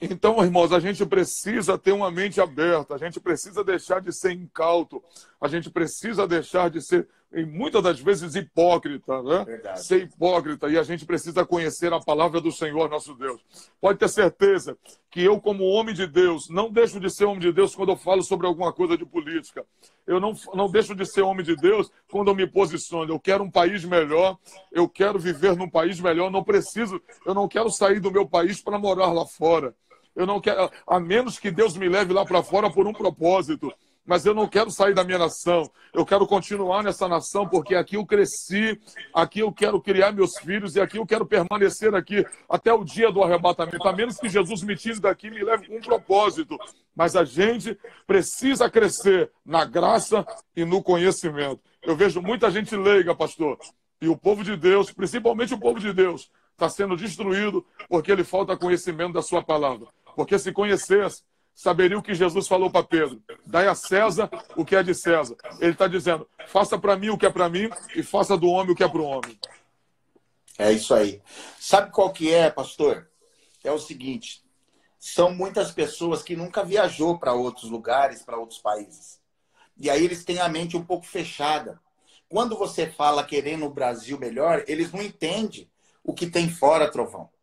Então, irmãos, a gente precisa ter uma mente aberta, a gente precisa deixar de ser incauto, a gente precisa deixar de ser, e muitas das vezes, hipócrita, né? Verdade. Ser hipócrita, e a gente precisa conhecer a palavra do Senhor, nosso Deus. Pode ter certeza que eu, como homem de Deus, não deixo de ser homem de Deus quando eu falo sobre alguma coisa de política. Eu não deixo de ser homem de Deus quando eu me posiciono. Eu quero um país melhor, eu quero viver num país melhor, eu não quero sair do meu país para morar lá fora. Eu não quero, a menos que Deus me leve lá para fora por um propósito. Mas eu não quero sair da minha nação. Eu quero continuar nessa nação, porque aqui eu cresci, aqui eu quero criar meus filhos e aqui eu quero permanecer aqui até o dia do arrebatamento. A menos que Jesus me tire daqui e me leve com um propósito. Mas a gente precisa crescer na graça e no conhecimento. Eu vejo muita gente leiga, pastor. E o povo de Deus, principalmente o povo de Deus, está sendo destruído porque lhe falta conhecimento da sua palavra. Porque se conhecesse, saberia o que Jesus falou para Pedro. Dai a César o que é de César. Ele está dizendo, faça para mim o que é para mim e faça do homem o que é para o homem. É isso aí. Sabe qual que é, pastor? É o seguinte, são muitas pessoas que nunca viajou para outros lugares, para outros países. E aí eles têm a mente um pouco fechada. Quando você fala querendo o Brasil melhor, eles não entendem o que tem fora, Trovão.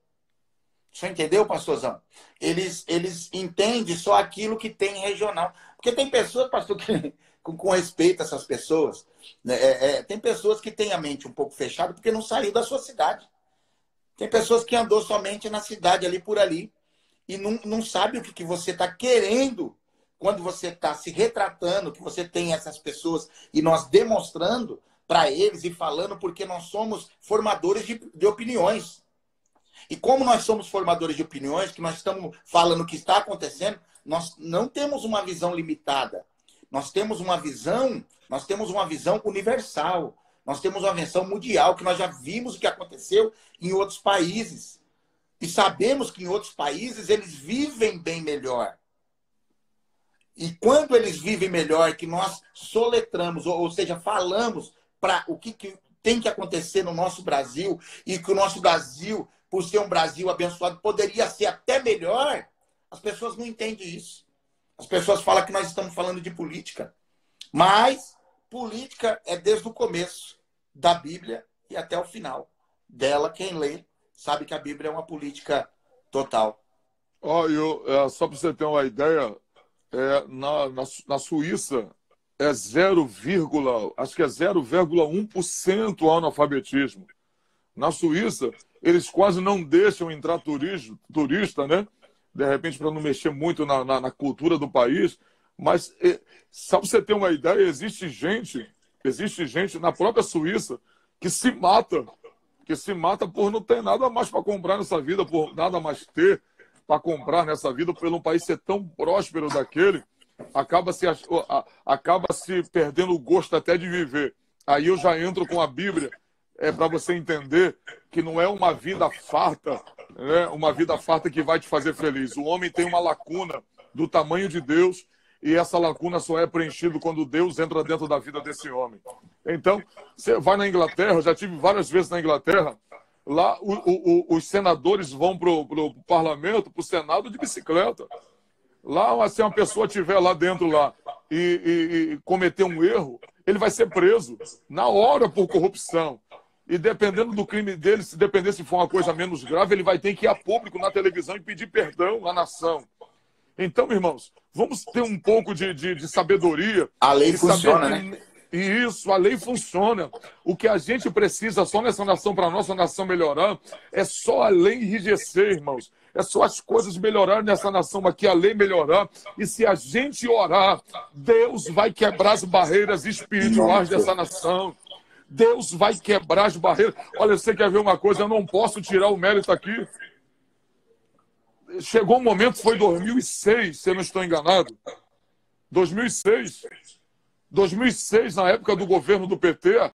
Você entendeu, pastorzão? Eles entendem só aquilo que tem regional. Porque tem pessoas, pastor, que, com respeito a essas pessoas, né, tem pessoas que têm a mente um pouco fechada porque não saiu da sua cidade. Tem pessoas que andou somente na cidade, ali por ali, e não sabe o que você está querendo quando você está se retratando, que você tem essas pessoas e nós demonstrando para eles e falando porque nós somos formadores de opiniões. E como nós somos formadores de opiniões, que nós estamos falando o que está acontecendo, nós não temos uma visão limitada. Nós temos uma visão universal. Nós temos uma visão mundial, que nós já vimos o que aconteceu em outros países. E sabemos que em outros países eles vivem bem melhor. E quando eles vivem melhor, que nós soletramos, ou seja, falamos para o que tem que acontecer no nosso Brasil, e que o nosso Brasil, por ser um Brasil abençoado, poderia ser até melhor, as pessoas não entendem isso. As pessoas falam que nós estamos falando de política. Mas política é desde o começo da Bíblia e até o final. Dela, quem lê, sabe que a Bíblia é uma política total. Só para você ter uma ideia, na Suíça é 0, acho que é 0,1% o analfabetismo. Na Suíça, eles quase não deixam entrar turista, né? De repente, para não mexer muito na cultura do país. Mas, só para você ter uma ideia, existe gente na própria Suíça que se mata por não ter nada mais para comprar nessa vida, por nada mais ter para comprar nessa vida, pelo um país ser tão próspero daquele, acaba se perdendo o gosto até de viver. Aí eu já entro com a Bíblia, para você entender que não é uma vida farta, né? Uma vida farta que vai te fazer feliz. O homem tem uma lacuna do tamanho de Deus, e essa lacuna só é preenchida quando Deus entra dentro da vida desse homem. Então, você vai na Inglaterra, eu já tive várias vezes na Inglaterra, lá os senadores vão para o parlamento, para o Senado de bicicleta. Lá, se uma pessoa estiver lá dentro e cometer um erro, ele vai ser preso na hora por corrupção. E dependendo do crime dele, se for uma coisa menos grave, ele vai ter que ir a público na televisão e pedir perdão à nação. Então, irmãos, vamos ter um pouco de sabedoria. A lei funciona, né? Isso, a lei funciona. O que a gente precisa só nessa nação, para a nossa nação melhorar, é só a lei enrijecer, irmãos. É só as coisas melhorarem nessa nação aqui, a lei melhorar. E se a gente orar, Deus vai quebrar as barreiras espirituais dessa nação. Deus vai quebrar as barreiras. Olha, você quer ver uma coisa? Eu não posso tirar o mérito aqui. Chegou um momento, foi 2006, se eu não estou enganado. 2006, na época do governo do PT,